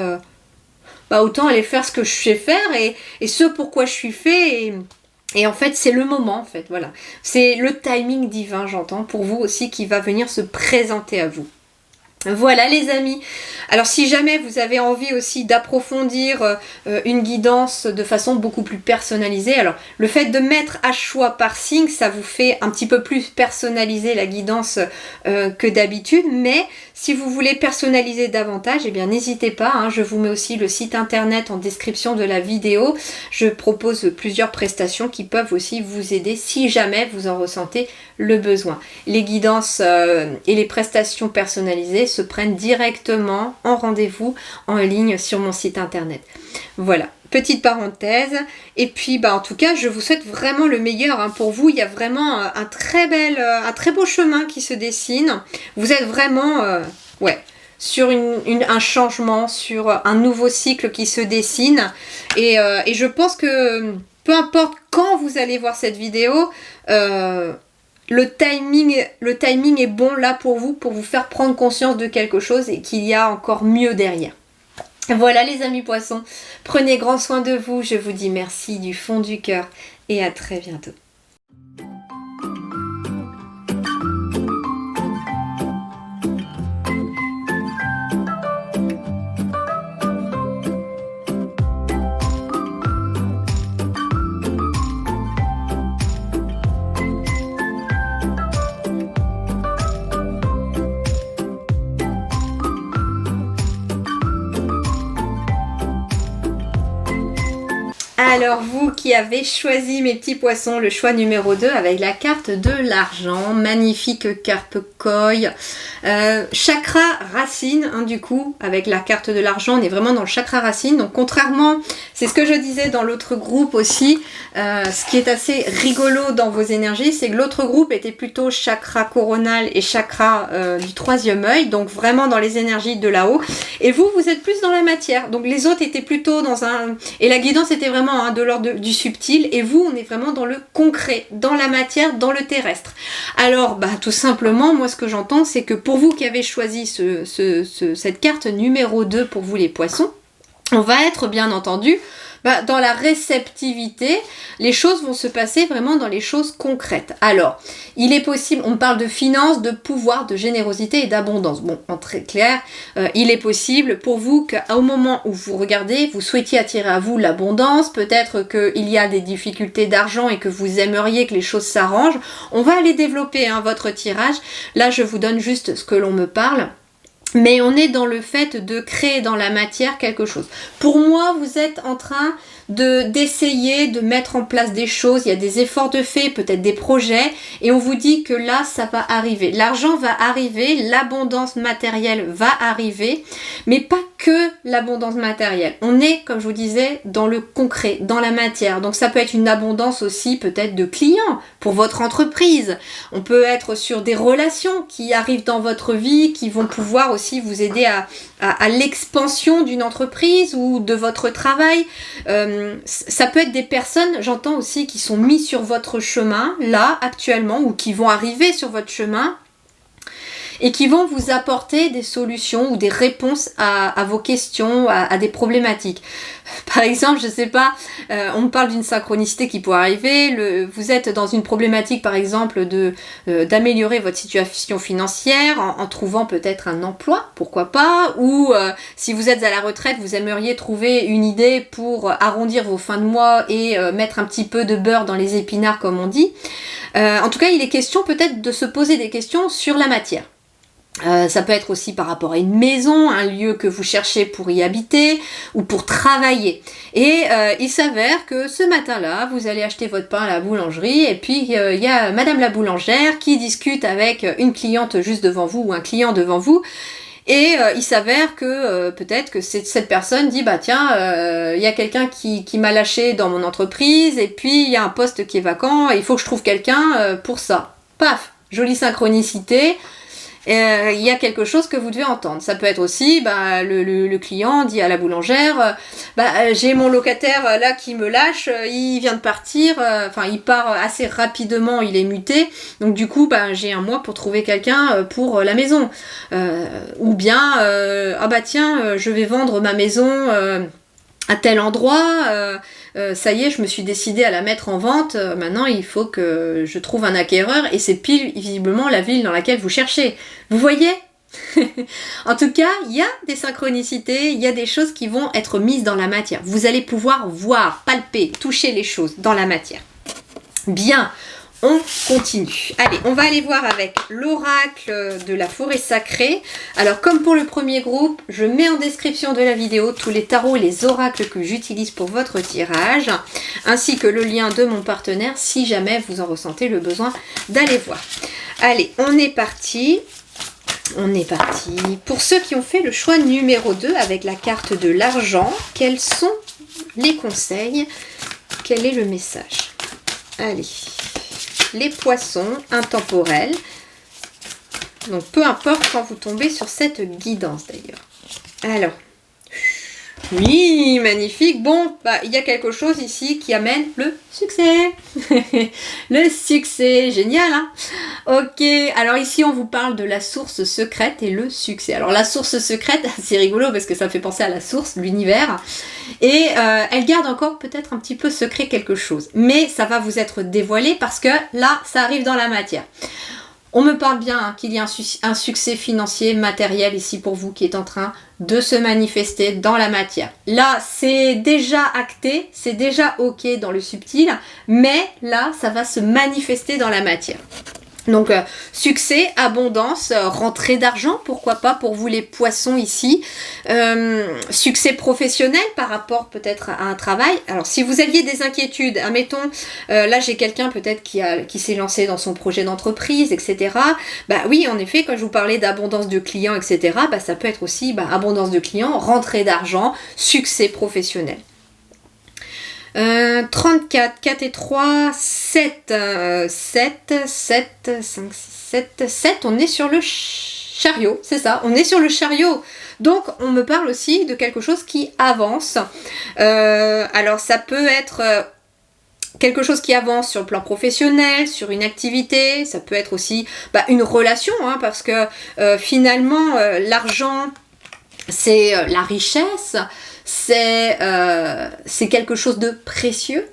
A: autant aller faire ce que je sais faire et ce pourquoi je suis fait et en fait c'est le moment en fait, voilà. C'est le timing divin, j'entends, pour vous aussi qui va venir se présenter à vous. Voilà les amis, alors si jamais vous avez envie aussi d'approfondir une guidance de façon beaucoup plus personnalisée, alors le fait de mettre à choix par signe, ça vous fait un petit peu plus personnaliser la guidance que d'habitude, mais si vous voulez personnaliser davantage, eh bien n'hésitez pas, je vous mets aussi le site internet en description de la vidéo, je propose plusieurs prestations qui peuvent aussi vous aider si jamais vous en ressentez le besoin. Les guidances et les prestations personnalisées se prennent directement en rendez-vous en ligne sur mon site internet. Voilà, petite parenthèse. Et puis en tout cas, je vous souhaite vraiment le meilleur pour vous. Il y a vraiment un très beau chemin qui se dessine. Vous êtes vraiment sur un changement, sur un nouveau cycle qui se dessine. Et je pense que peu importe quand vous allez voir cette vidéo, le timing est bon là pour vous faire prendre conscience de quelque chose et qu'il y a encore mieux derrière. Voilà les amis poissons, prenez grand soin de vous, je vous dis merci du fond du cœur et à très bientôt. Alors vous qui avez choisi mes petits poissons, le choix numéro 2 avec la carte de l'argent, magnifique carpe koi, chakra racine, du coup avec la carte de l'argent on est vraiment dans le chakra racine, donc contrairement, c'est ce que je disais dans l'autre groupe aussi, ce qui est assez rigolo dans vos énergies, c'est que l'autre groupe était plutôt chakra coronal et chakra du troisième œil, donc vraiment dans les énergies de là-haut, et vous êtes plus dans la matière, donc les autres étaient plutôt dans un... et la guidance était vraiment de l'ordre du subtil, et vous on est vraiment dans le concret, dans la matière, dans le terrestre. Alors tout simplement, moi ce que j'entends c'est que pour vous qui avez choisi cette carte numéro 2 pour vous les poissons, on va être bien entendu dans la réceptivité, les choses vont se passer vraiment dans les choses concrètes. Alors, il est possible, on parle de finances, de pouvoir, de générosité et d'abondance. Bon, en très clair, il est possible pour vous qu'au moment où vous regardez, vous souhaitiez attirer à vous l'abondance, peut-être qu'il y a des difficultés d'argent et que vous aimeriez que les choses s'arrangent. On va aller développer votre tirage. Là, je vous donne juste ce que l'on me parle. Mais on est dans le fait de créer dans la matière quelque chose. Pour moi, vous êtes en train d'essayer de mettre en place des choses. Il y a des efforts de fait, peut-être des projets. Et on vous dit que là, ça va arriver. L'argent va arriver, l'abondance matérielle va arriver. Mais pas que l'abondance matérielle. On est, comme je vous disais, dans le concret, dans la matière. Donc ça peut être une abondance aussi peut-être de clients pour votre entreprise. On peut être sur des relations qui arrivent dans votre vie, qui vont pouvoir aussi vous aider à l'expansion d'une entreprise ou de votre travail. Ça peut être des personnes, j'entends aussi, qui sont mis sur votre chemin, là, actuellement, ou qui vont arriver sur votre chemin, et qui vont vous apporter des solutions ou des réponses à vos questions, à des problématiques. Par exemple, je sais pas, on me parle d'une synchronicité qui pourrait arriver, vous êtes dans une problématique par exemple d'améliorer votre situation financière en trouvant peut-être un emploi, pourquoi pas, ou si vous êtes à la retraite, vous aimeriez trouver une idée pour arrondir vos fins de mois et mettre un petit peu de beurre dans les épinards comme on dit. En tout cas, il est question peut-être de se poser des questions sur la matière. Ça peut être aussi par rapport à une maison, un lieu que vous cherchez pour y habiter ou pour travailler. Et il s'avère que ce matin-là, vous allez acheter votre pain à la boulangerie et puis il y a madame la boulangère qui discute avec une cliente juste devant vous ou un client devant vous. Et il s'avère que peut-être que cette personne dit tiens, il y a quelqu'un qui m'a lâché dans mon entreprise et puis il y a un poste qui est vacant et il faut que je trouve quelqu'un pour ça. Paf, jolie synchronicité. Il y a quelque chose que vous devez entendre. Ça peut être aussi, le client dit à la boulangère, j'ai mon locataire là qui me lâche, il vient de partir, il part assez rapidement, il est muté, donc du coup j'ai un mois pour trouver quelqu'un pour la maison. Ou bien, je vais vendre ma maison à tel endroit, ça y est, je me suis décidée à la mettre en vente, maintenant il faut que je trouve un acquéreur et c'est pile visiblement la ville dans laquelle vous cherchez. Vous voyez? En tout cas, il y a des synchronicités, il y a des choses qui vont être mises dans la matière. Vous allez pouvoir voir, palper, toucher les choses dans la matière. Bien, on continue. Allez, on va aller voir avec l'oracle de la forêt sacrée. Alors, comme pour le premier groupe, je mets en description de la vidéo tous les tarots et les oracles que j'utilise pour votre tirage, ainsi que le lien de mon partenaire si jamais vous en ressentez le besoin d'aller voir. Allez, on est parti. On est parti. Pour ceux qui ont fait le choix numéro 2 avec la carte de l'argent, quels sont les conseils? Quel est le message? Allez. Les poissons intemporels. Donc peu importe quand vous tombez sur cette guidance d'ailleurs. Alors, oui, magnifique. Bon, il y a quelque chose ici qui amène le succès. Le succès, génial, hein? Ok, alors ici on vous parle de la source secrète et le succès. Alors la source secrète, c'est rigolo parce que ça me fait penser à la source, l'univers. Et elle garde encore peut-être un petit peu secret quelque chose. Mais ça va vous être dévoilé parce que là, ça arrive dans la matière. On me parle bien qu'il y a un succès financier, matériel ici pour vous qui est en train de se manifester dans la matière. Là, c'est déjà acté, c'est déjà ok dans le subtil, mais là, ça va se manifester dans la matière. Donc succès, abondance, rentrée d'argent, pourquoi pas pour vous les poissons ici. Succès professionnel par rapport peut-être à un travail. Alors si vous aviez des inquiétudes, admettons, là j'ai quelqu'un peut-être qui s'est lancé dans son projet d'entreprise, etc. Bah oui, en effet, quand je vous parlais d'abondance de clients, etc., bah, ça peut être aussi abondance de clients, rentrée d'argent, succès professionnel. 34, 4 et 3, 7, 7, 7, 5, 7, 7, on est sur le chariot, c'est ça, on est sur le chariot. Donc on me parle aussi de quelque chose qui avance. Alors ça peut être quelque chose qui avance sur le plan professionnel, sur une activité, ça peut être aussi une relation, hein, parce que finalement l'argent c'est la richesse, c'est quelque chose de précieux,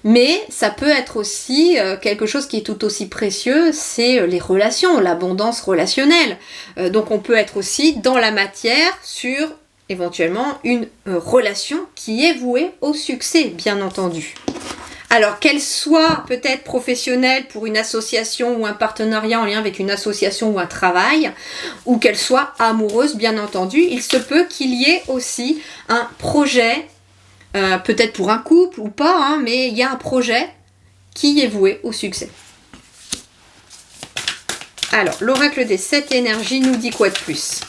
A: mais ça peut être aussi quelque chose qui est tout aussi précieux, c'est les relations, l'abondance relationnelle. Donc on peut être aussi dans la matière sur éventuellement une relation qui est vouée au succès, bien entendu. Alors qu'elle soit peut-être professionnelle pour une association ou un partenariat en lien avec une association ou un travail, ou qu'elle soit amoureuse, bien entendu, il se peut qu'il y ait aussi un projet, peut-être pour un couple ou pas, hein, mais il y a un projet qui est voué au succès. Alors, l'oracle des 7 énergies nous dit quoi de plus ?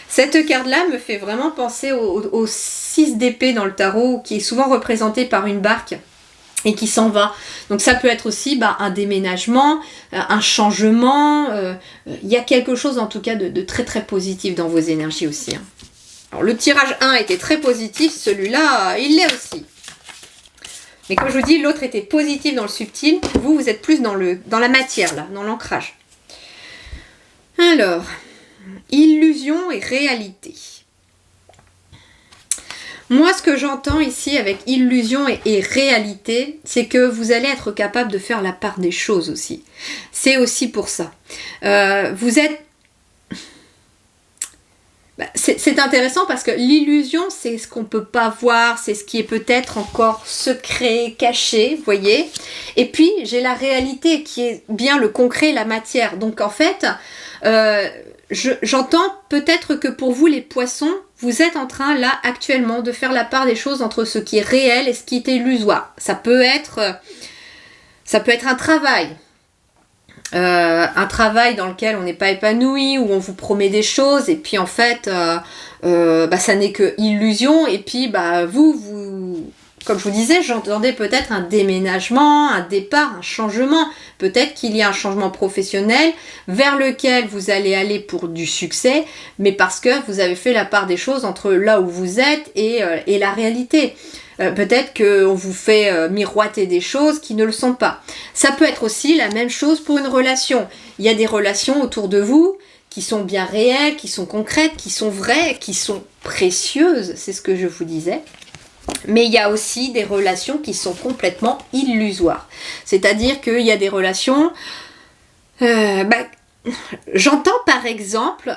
A: Cette carte-là me fait vraiment penser au 6 d'épée dans le tarot, qui est souvent représenté par une barque et qui s'en va. Donc ça peut être aussi un déménagement, un changement. Il y a quelque chose en tout cas de très très positif dans vos énergies aussi. Hein. Alors le tirage 1 était très positif, celui-là il l'est aussi. Mais comme je vous dis, l'autre était positif dans le subtil. Vous êtes plus dans la matière, là, dans l'ancrage. Alors, illusion et réalité. Moi, ce que j'entends ici avec illusion et réalité, c'est que vous allez être capable de faire la part des choses aussi. C'est aussi pour ça. Vous êtes... C'est intéressant parce que l'illusion, c'est ce qu'on ne peut pas voir, c'est ce qui est peut-être encore secret, caché, vous voyez. Et puis, j'ai la réalité qui est bien le concret, la matière. Donc, en fait, j'entends peut-être que pour vous, les poissons, vous êtes en train, là, actuellement, de faire la part des choses entre ce qui est réel et ce qui est illusoire. Ça peut être un travail. Un travail dans lequel on n'est pas épanoui, où on vous promet des choses et puis en fait ça n'est que illusion et puis vous comme je vous disais, j'entendais peut-être un déménagement, un départ, un changement, peut-être qu'il y a un changement professionnel vers lequel vous allez aller pour du succès, mais parce que vous avez fait la part des choses entre là où vous êtes et la réalité. Peut-être qu'on vous fait miroiter des choses qui ne le sont pas. Ça peut être aussi la même chose pour une relation. Il y a des relations autour de vous qui sont bien réelles, qui sont concrètes, qui sont vraies, qui sont précieuses, c'est ce que je vous disais. Mais il y a aussi des relations qui sont complètement illusoires. C'est-à-dire qu'il y a des relations... j'entends par exemple...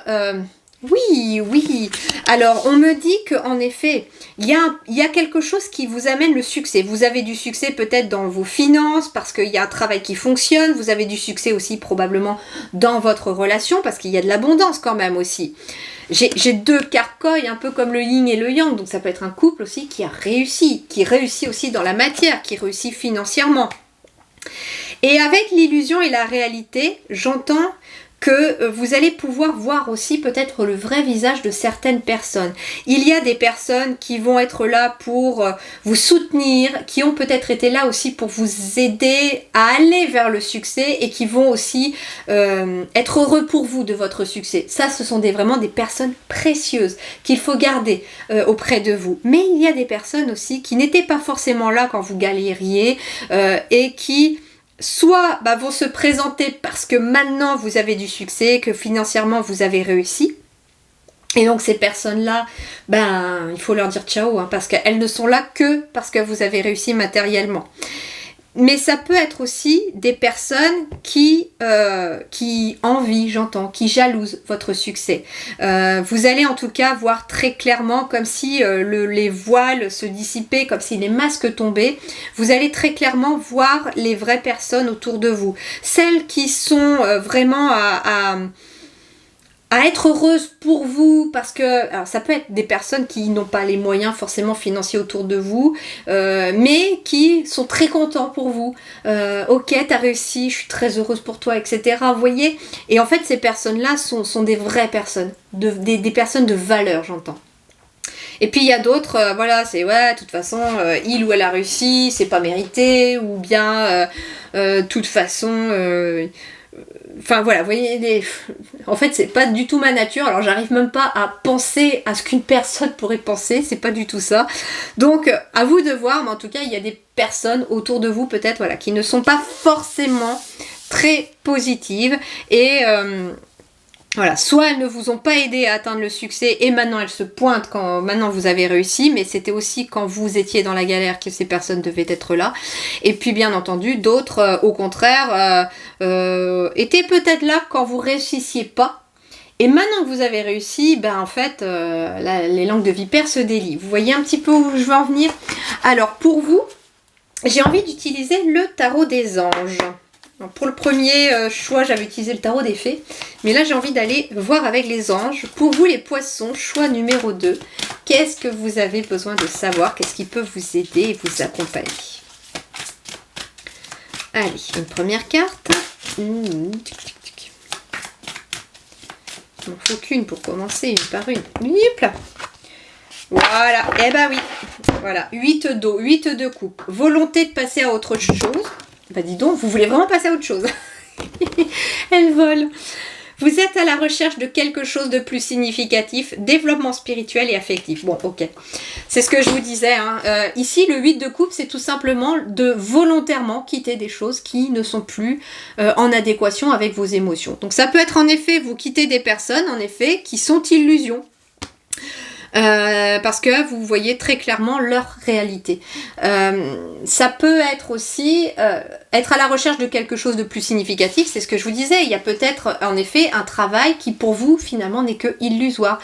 A: Oui. Alors, on me dit qu'en effet, il y a quelque chose qui vous amène le succès. Vous avez du succès peut-être dans vos finances parce qu'il y a un travail qui fonctionne. Vous avez du succès aussi probablement dans votre relation parce qu'il y a de l'abondance quand même aussi. J'ai deux cartes koi, un peu comme le yin et le yang. Donc, ça peut être un couple aussi qui réussit aussi dans la matière, qui réussit financièrement. Et avec l'illusion et la réalité, j'entends que vous allez pouvoir voir aussi peut-être le vrai visage de certaines personnes. Il y a des personnes qui vont être là pour vous soutenir, qui ont peut-être été là aussi pour vous aider à aller vers le succès et qui vont aussi être heureux pour vous de votre succès. Ça, ce sont vraiment des personnes précieuses qu'il faut garder auprès de vous. Mais il y a des personnes aussi qui n'étaient pas forcément là quand vous galériez et qui... soit vont se présenter parce que maintenant vous avez du succès, que financièrement vous avez réussi. Et donc ces personnes-là, il faut leur dire ciao, hein, parce qu'elles ne sont là que parce que vous avez réussi matériellement. Mais ça peut être aussi des personnes qui envient, j'entends, qui jalousent votre succès. Vous allez en tout cas voir très clairement, comme si les voiles se dissipaient, comme si les masques tombaient. Vous allez très clairement voir les vraies personnes autour de vous. Celles qui sont vraiment à être heureuses pour vous, parce que alors ça peut être des personnes qui n'ont pas les moyens forcément financiers autour de vous, mais qui sont très contents pour vous. Ok, t'as réussi, je suis très heureuse pour toi, etc. Vous voyez? Et en fait, ces personnes-là sont des vraies personnes, des personnes de valeur, j'entends. Et puis il y a d'autres, voilà, c'est ouais, de toute façon, il ou elle a réussi, c'est pas mérité, ou bien, de toute façon... Enfin voilà, vous voyez, en fait c'est pas du tout ma nature, alors j'arrive même pas à penser à ce qu'une personne pourrait penser, c'est pas du tout ça. Donc à vous de voir, mais en tout cas il y a des personnes autour de vous peut-être voilà, qui ne sont pas forcément très positives et voilà, soit elles ne vous ont pas aidé à atteindre le succès et maintenant elles se pointent quand maintenant vous avez réussi, mais c'était aussi quand vous étiez dans la galère que ces personnes devaient être là. Et puis bien entendu, d'autres au contraire étaient peut-être là quand vous réussissiez pas. Et maintenant que vous avez réussi, ben en fait les langues de vipère se délient. Vous voyez un petit peu où je veux en venir? Alors pour vous, j'ai envie d'utiliser le tarot des anges. Alors pour le premier choix, j'avais utilisé le tarot des fées. Mais là, j'ai envie d'aller voir avec les anges. Pour vous, les poissons, choix numéro 2. Qu'est-ce que vous avez besoin de savoir? Qu'est-ce qui peut vous aider et vous accompagner? Allez, une première carte. Il m'en faut qu'une pour commencer, une par une. Hop là. Voilà, eh ben oui. Voilà, 8 d'eau, 8 de coupe. Volonté de passer à autre chose. Bah dis donc, vous voulez vraiment passer à autre chose. Elle vole. Vous êtes à la recherche de quelque chose de plus significatif, développement spirituel et affectif. Bon, ok. C'est ce que je vous disais. Hein. Ici, le 8 de coupe, c'est tout simplement de volontairement quitter des choses qui ne sont plus en adéquation avec vos émotions. Donc ça peut être en effet, vous quittez des personnes, en effet, qui sont illusions. Parce que vous voyez très clairement leur réalité. Ça peut être aussi être à la recherche de quelque chose de plus significatif, c'est ce que je vous disais, il y a peut-être en effet un travail qui pour vous finalement n'est que illusoire.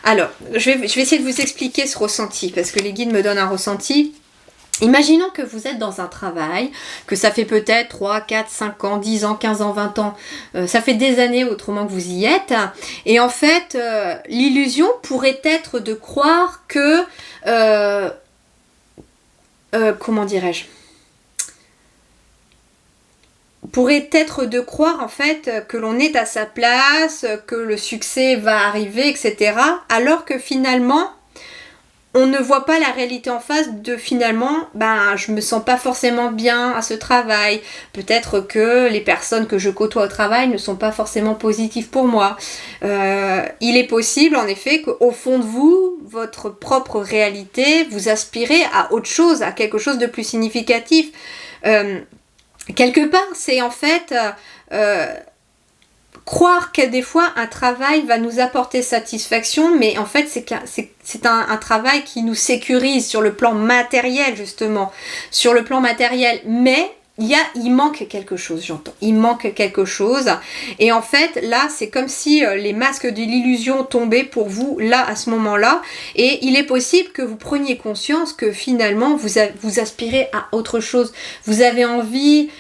A: Alors, je vais essayer de vous expliquer ce ressenti, parce que les guides me donnent un ressenti. Imaginons que vous êtes dans un travail, que ça fait peut-être 3, 4, 5 ans, 10 ans, 15 ans, 20 ans, ça fait des années autrement que vous y êtes, et en fait, l'illusion pourrait être de croire que, comment dirais-je, pourrait être de croire en fait que l'on est à sa place, que le succès va arriver, etc., alors que finalement, on ne voit pas la réalité en face de finalement, ben je me sens pas forcément bien à ce travail. Peut-être que les personnes que je côtoie au travail ne sont pas forcément positives pour moi. Il est possible en effet qu'au fond de vous, votre propre réalité, vous aspirez à autre chose, à quelque chose de plus significatif. Quelque part, c'est en fait... croire que des fois un travail va nous apporter satisfaction, mais en fait c'est un travail qui nous sécurise sur le plan matériel justement, sur le plan matériel, mais il manque quelque chose, j'entends, il manque quelque chose, et en fait là c'est comme si les masques de l'illusion tombaient pour vous là à ce moment-là, et il est possible que vous preniez conscience que finalement vous aspirez à autre chose, vous avez envie...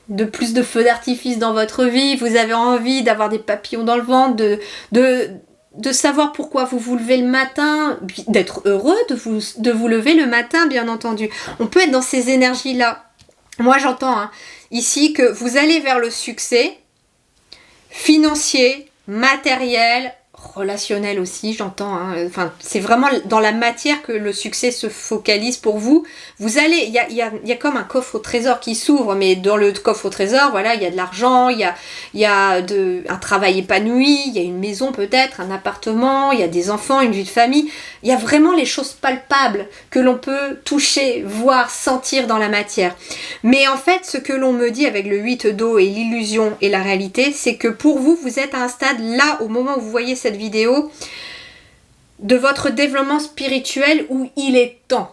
A: de plus de feux d'artifice dans votre vie, vous avez envie d'avoir des papillons dans le ventre, de savoir pourquoi vous vous levez le matin, d'être heureux de vous lever le matin, bien entendu. On peut être dans ces énergies-là. Moi, j'entends ici que vous allez vers le succès financier, matériel, relationnel aussi, j'entends. Enfin, c'est vraiment dans la matière que le succès se focalise pour vous. Vous allez, il y a comme un coffre au trésor qui s'ouvre, mais dans le coffre au trésor, voilà, il y a de l'argent, il y a un travail épanoui, il y a une maison peut-être, un appartement, il y a des enfants, une vie de famille. Il y a vraiment les choses palpables que l'on peut toucher, voir, sentir dans la matière. Mais en fait, ce que l'on me dit avec le 8 d'eau et l'illusion et la réalité, c'est que pour vous, vous êtes à un stade là, au moment où vous voyez cette vidéo, de votre développement spirituel où il est temps.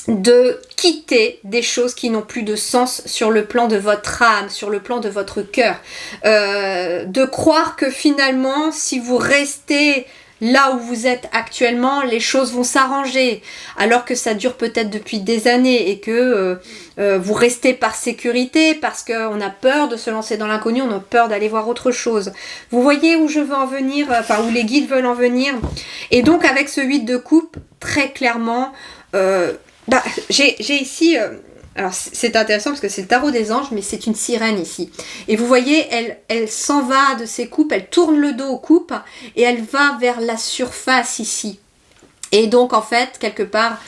A: de quitter des choses qui n'ont plus de sens sur le plan de votre âme, sur le plan de votre cœur. De croire que finalement, si vous restez là où vous êtes actuellement, les choses vont s'arranger, alors que ça dure peut-être depuis des années et que vous restez par sécurité parce qu'on a peur de se lancer dans l'inconnu, on a peur d'aller voir autre chose. Vous voyez où je veux en venir, où les guides veulent en venir. Et donc avec ce 8 de coupe, très clairement, j'ai ici... alors c'est intéressant parce que c'est le tarot des anges, mais c'est une sirène ici. Et vous voyez, elle s'en va de ses coupes, elle tourne le dos aux coupes et elle va vers la surface ici. Et donc en fait, quelque part,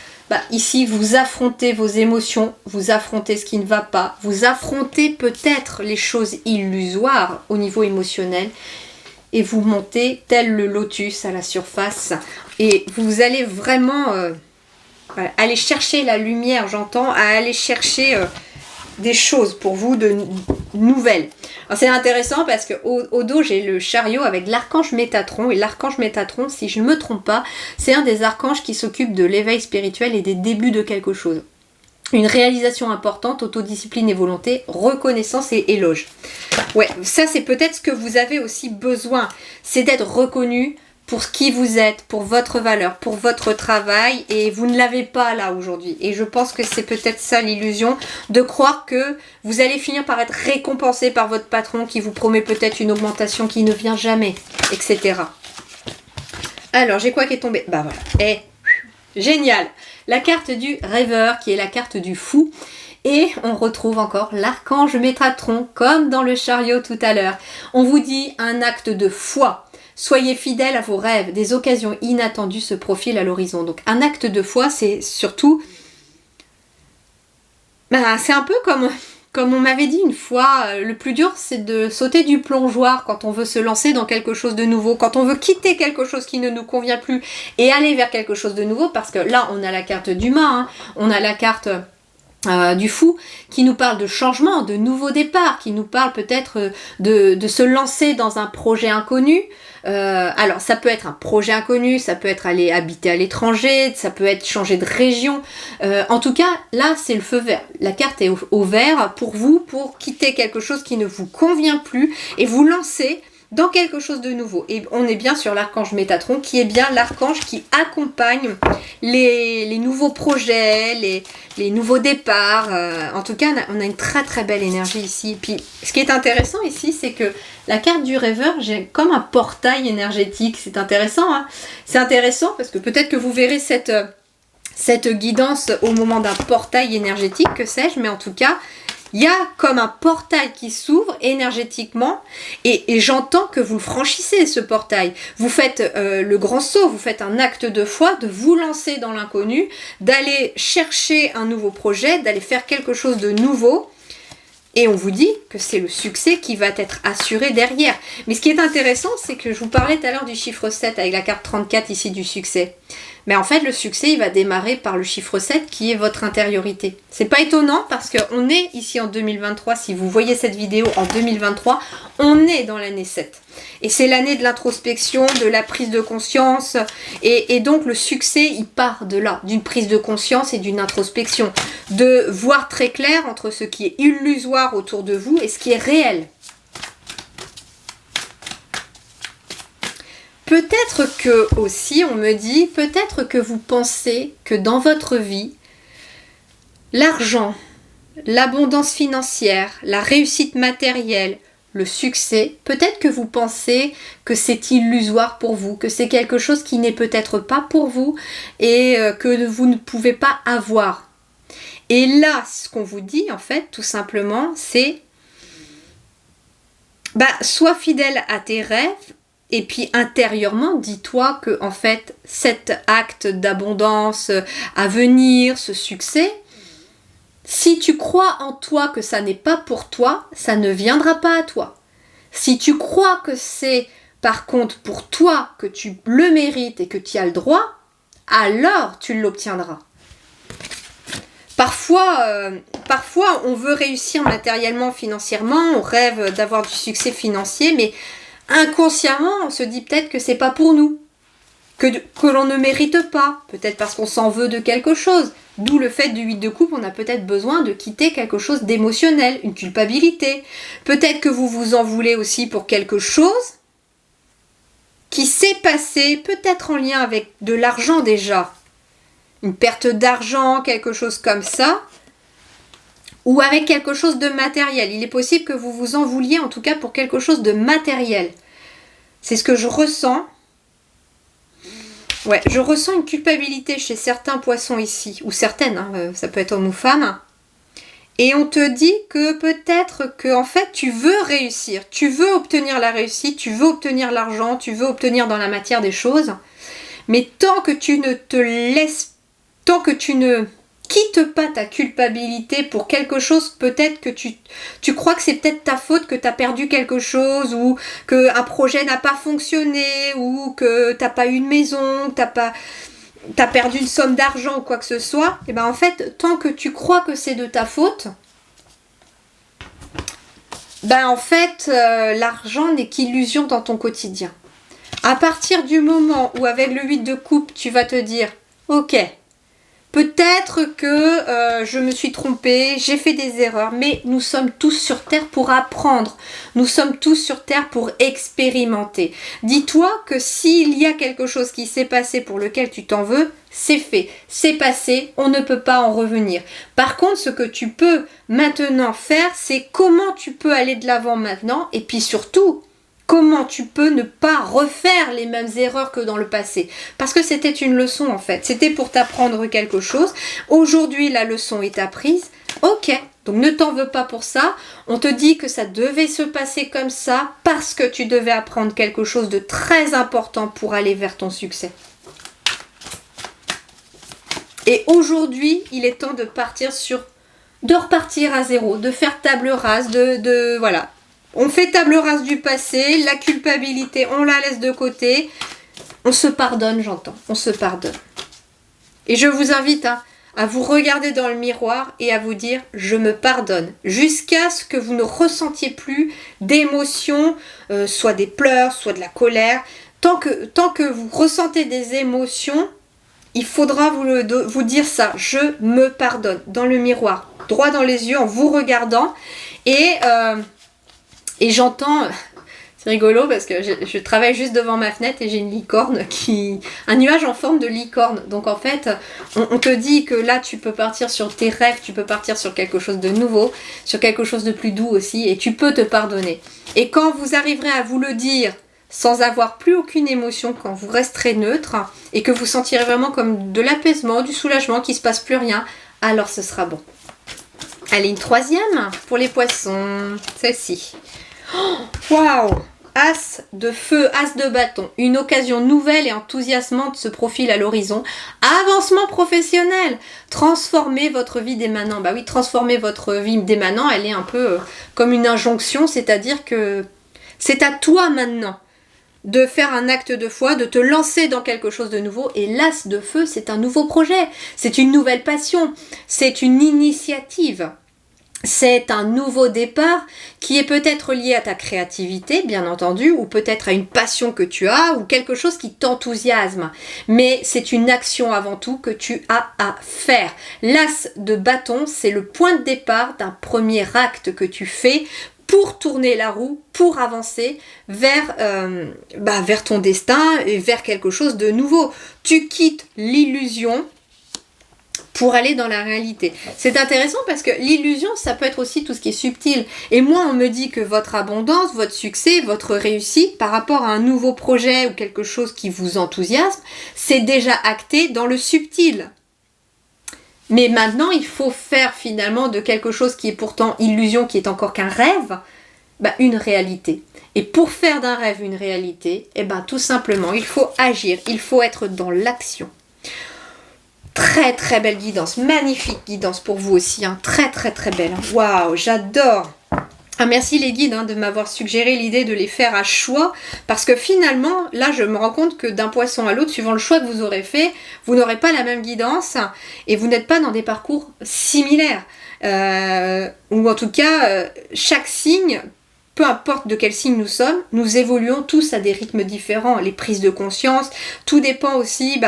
A: ici vous affrontez vos émotions, vous affrontez ce qui ne va pas, vous affrontez peut-être les choses illusoires au niveau émotionnel et vous montez tel le lotus à la surface. Et vous allez vraiment... aller chercher la lumière, j'entends, à aller chercher des choses pour vous de nouvelles. Alors c'est intéressant parce que au dos j'ai le chariot avec l'archange Métatron, et l'archange Métatron, si je ne me trompe pas, c'est un des archanges qui s'occupe de l'éveil spirituel et des débuts de quelque chose. Une réalisation importante, autodiscipline et volonté, reconnaissance et éloge. Ouais, ça c'est peut-être ce que vous avez aussi besoin, c'est d'être reconnu pour qui vous êtes, pour votre valeur, pour votre travail, et vous ne l'avez pas là aujourd'hui. Et je pense que c'est peut-être ça l'illusion, de croire que vous allez finir par être récompensé par votre patron qui vous promet peut-être une augmentation qui ne vient jamais, etc. Alors, j'ai quoi qui est tombé? Voilà. Génial! La carte du rêveur, qui est la carte du fou. Et on retrouve encore l'archange Métatron, comme dans le chariot tout à l'heure. On vous dit un acte de foi. Soyez fidèles à vos rêves, des occasions inattendues se profilent à l'horizon. Donc un acte de foi, c'est surtout... c'est un peu comme on m'avait dit une fois, le plus dur c'est de sauter du plongeoir quand on veut se lancer dans quelque chose de nouveau, quand on veut quitter quelque chose qui ne nous convient plus et aller vers quelque chose de nouveau, parce que là on a la carte d'humain, on a la carte... du fou, qui nous parle de changement, de nouveau départ, qui nous parle peut-être de se lancer dans un projet inconnu. Alors ça peut être un projet inconnu, ça peut être aller habiter à l'étranger, ça peut être changer de région. En tout cas, là c'est le feu vert. La carte est au vert pour vous, pour quitter quelque chose qui ne vous convient plus et vous lancer dans quelque chose de nouveau. Et on est bien sur l'archange Métatron, qui est bien l'archange qui accompagne les nouveaux projets, les nouveaux départs. En tout cas, on a une très très belle énergie ici. Puis, ce qui est intéressant ici, c'est que la carte du rêveur, j'ai comme un portail énergétique. C'est intéressant, hein. C'est intéressant parce que peut-être que vous verrez cette guidance au moment d'un portail énergétique, que sais-je, mais en tout cas... il y a comme un portail qui s'ouvre énergétiquement et j'entends que vous le franchissez, ce portail. Vous faites le grand saut, vous faites un acte de foi, de vous lancer dans l'inconnu, d'aller chercher un nouveau projet, d'aller faire quelque chose de nouveau. Et on vous dit que c'est le succès qui va être assuré derrière. Mais ce qui est intéressant, c'est que je vous parlais tout à l'heure du chiffre 7 avec la carte 34 ici du succès. Mais en fait, le succès, il va démarrer par le chiffre 7 qui est votre intériorité. C'est pas étonnant parce qu'on est ici en 2023. Si vous voyez cette vidéo en 2023, on est dans l'année 7. Et c'est l'année de l'introspection, de la prise de conscience. Et donc, le succès, il part de là, d'une prise de conscience et d'une introspection. De voir très clair entre ce qui est illusoire autour de vous et ce qui est réel. Peut-être que aussi, on me dit, peut-être que vous pensez que dans votre vie, l'argent, l'abondance financière, la réussite matérielle, le succès, peut-être que vous pensez que c'est illusoire pour vous, que c'est quelque chose qui n'est peut-être pas pour vous et que vous ne pouvez pas avoir. Et là, ce qu'on vous dit, en fait, tout simplement, c'est sois fidèle à tes rêves. Et puis intérieurement, dis-toi que en fait, cet acte d'abondance à venir, ce succès, si tu crois en toi que ça n'est pas pour toi, ça ne viendra pas à toi. Si tu crois que c'est par contre pour toi, que tu le mérites et que tu as le droit, alors tu l'obtiendras. Parfois, on veut réussir matériellement, financièrement, on rêve d'avoir du succès financier, mais inconsciemment, on se dit peut-être que c'est pas pour nous, que l'on ne mérite pas, peut-être parce qu'on s'en veut de quelque chose. D'où le fait du 8 de coupe, on a peut-être besoin de quitter quelque chose d'émotionnel, une culpabilité. Peut-être que vous vous en voulez aussi pour quelque chose qui s'est passé, peut-être en lien avec de l'argent déjà. Une perte d'argent, quelque chose comme ça. Ou avec quelque chose de matériel. Il est possible que vous vous en vouliez en tout cas pour quelque chose de matériel. C'est ce que je ressens. Ouais, je ressens une culpabilité chez certains poissons ici, ou certaines, hein, ça peut être homme ou femme. Et on te dit que peut-être que en fait tu veux réussir, tu veux obtenir la réussite, tu veux obtenir l'argent, tu veux obtenir dans la matière des choses. Mais tant que tu ne quitte pas ta culpabilité pour quelque chose, peut-être que tu crois que c'est peut-être ta faute, que tu as perdu quelque chose, ou qu'un projet n'a pas fonctionné, ou que tu n'as pas eu une maison, que t'as perdu une somme d'argent ou quoi que ce soit, et ben en fait, tant que tu crois que c'est de ta faute, ben en fait, l'argent n'est qu'illusion dans ton quotidien. À partir du moment où avec le 8 de coupe, tu vas te dire, ok, peut-être que je me suis trompée, j'ai fait des erreurs, mais nous sommes tous sur Terre pour apprendre. Nous sommes tous sur Terre pour expérimenter. Dis-toi que s'il y a quelque chose qui s'est passé pour lequel tu t'en veux, c'est fait, c'est passé, on ne peut pas en revenir. Par contre, ce que tu peux maintenant faire, c'est comment tu peux aller de l'avant maintenant, et puis surtout, comment tu peux ne pas refaire les mêmes erreurs que dans le passé. Parce que c'était une leçon en fait. C'était pour t'apprendre quelque chose. Aujourd'hui, la leçon est apprise. Ok, donc ne t'en veux pas pour ça. On te dit que ça devait se passer comme ça parce que tu devais apprendre quelque chose de très important pour aller vers ton succès. Et aujourd'hui, il est temps de repartir à zéro, de faire table rase, voilà. On fait table rase du passé, la culpabilité, on la laisse de côté. On se pardonne, j'entends. On se pardonne. Et je vous invite à vous regarder dans le miroir et à vous dire « je me pardonne » jusqu'à ce que vous ne ressentiez plus d'émotions, soit des pleurs, soit de la colère. Tant que vous ressentez des émotions, il faudra vous dire ça « je me pardonne » dans le miroir, droit dans les yeux en vous regardant et j'entends, c'est rigolo parce que je travaille juste devant ma fenêtre et j'ai une licorne un nuage en forme de licorne. Donc en fait, on te dit que là tu peux partir sur tes rêves, tu peux partir sur quelque chose de nouveau, sur quelque chose de plus doux aussi et tu peux te pardonner. Et quand vous arriverez à vous le dire sans avoir plus aucune émotion, quand vous resterez neutre et que vous sentirez vraiment comme de l'apaisement, du soulagement, qu'il ne se passe plus rien, alors ce sera bon. Allez, une troisième pour les poissons, celle-ci. Waouh! As de feu, as de bâton. Une occasion nouvelle et enthousiasmante se profile à l'horizon. Avancement professionnel. Transformez votre vie dès maintenant. Bah oui, transformer votre vie dès maintenant, elle est un peu comme une injonction, c'est-à-dire que c'est à toi maintenant de faire un acte de foi, de te lancer dans quelque chose de nouveau. Et l'as de feu, c'est un nouveau projet. C'est une nouvelle passion. C'est une initiative. C'est un nouveau départ qui est peut-être lié à ta créativité, bien entendu, ou peut-être à une passion que tu as, ou quelque chose qui t'enthousiasme. Mais c'est une action avant tout que tu as à faire. L'as de bâton, c'est le point de départ d'un premier acte que tu fais pour tourner la roue, pour avancer vers ton destin et vers quelque chose de nouveau. Tu quittes l'illusion pour aller dans la réalité. C'est intéressant parce que l'illusion, ça peut être aussi tout ce qui est subtil. Et moi, on me dit que votre abondance, votre succès, votre réussite, par rapport à un nouveau projet ou quelque chose qui vous enthousiasme, c'est déjà acté dans le subtil. Mais maintenant, il faut faire finalement de quelque chose qui est pourtant illusion, qui est encore qu'un rêve, une réalité. Et pour faire d'un rêve une réalité, tout simplement, il faut agir, il faut être dans l'action. Très très belle guidance, magnifique guidance pour vous aussi, très très très belle. Waouh, j'adore. Merci les guides de m'avoir suggéré l'idée de les faire à choix, parce que finalement, là je me rends compte que d'un poisson à l'autre, suivant le choix que vous aurez fait, vous n'aurez pas la même guidance et vous n'êtes pas dans des parcours similaires. Ou en tout cas, chaque signe peu importe de quel signe nous sommes, nous évoluons tous à des rythmes différents. Les prises de conscience, tout dépend aussi,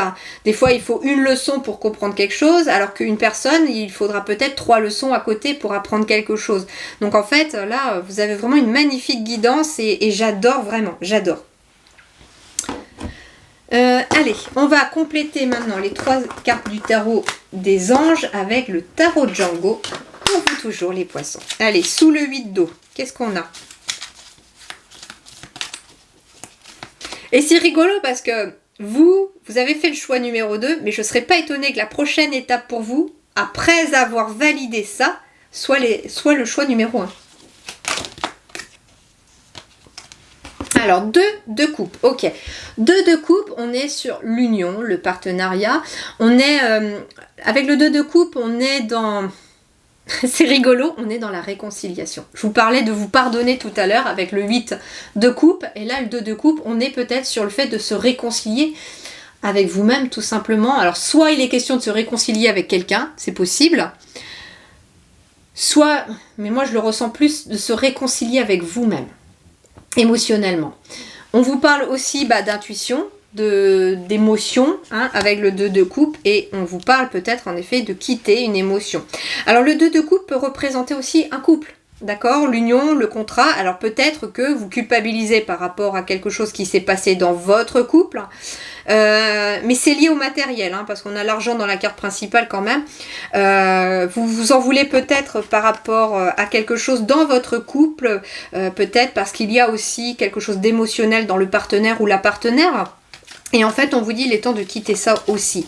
A: des fois il faut une leçon pour comprendre quelque chose, alors qu'une personne, il faudra peut-être 3 leçons à côté pour apprendre quelque chose. Donc en fait, là, vous avez vraiment une magnifique guidance et j'adore vraiment, j'adore. Allez, on va compléter maintenant les 3 cartes du tarot des anges avec le tarot de Django. Pour vous toujours les poissons. Allez, sous le 8 d'eau, qu'est-ce qu'on a? Et c'est rigolo parce que vous avez fait le choix numéro 2, mais je ne serais pas étonnée que la prochaine étape pour vous, après avoir validé ça, soit le choix numéro 1. Alors, 2 de coupe, ok. 2 de coupe, on est sur l'union, le partenariat. On est, avec le 2 de coupe, on est dans... C'est rigolo, on est dans la réconciliation. Je vous parlais de vous pardonner tout à l'heure avec le 8 de coupe, et là le 2 de coupe, on est peut-être sur le fait de se réconcilier avec vous-même tout simplement. Alors soit il est question de se réconcilier avec quelqu'un, c'est possible, soit, mais moi je le ressens plus, de se réconcilier avec vous-même, émotionnellement. On vous parle aussi d'intuition, d'émotion, avec le 2 de coupe, et on vous parle peut-être en effet de quitter une émotion. Alors le 2 de coupe peut représenter aussi un couple, d'accord, l'union, le contrat. Alors peut-être que vous culpabilisez par rapport à quelque chose qui s'est passé dans votre couple, mais c'est lié au matériel, parce qu'on a l'argent dans la carte principale quand même. Vous vous en voulez peut-être par rapport à quelque chose dans votre couple, peut-être parce qu'il y a aussi quelque chose d'émotionnel dans le partenaire ou la partenaire. Et en fait, on vous dit il est temps de quitter ça aussi.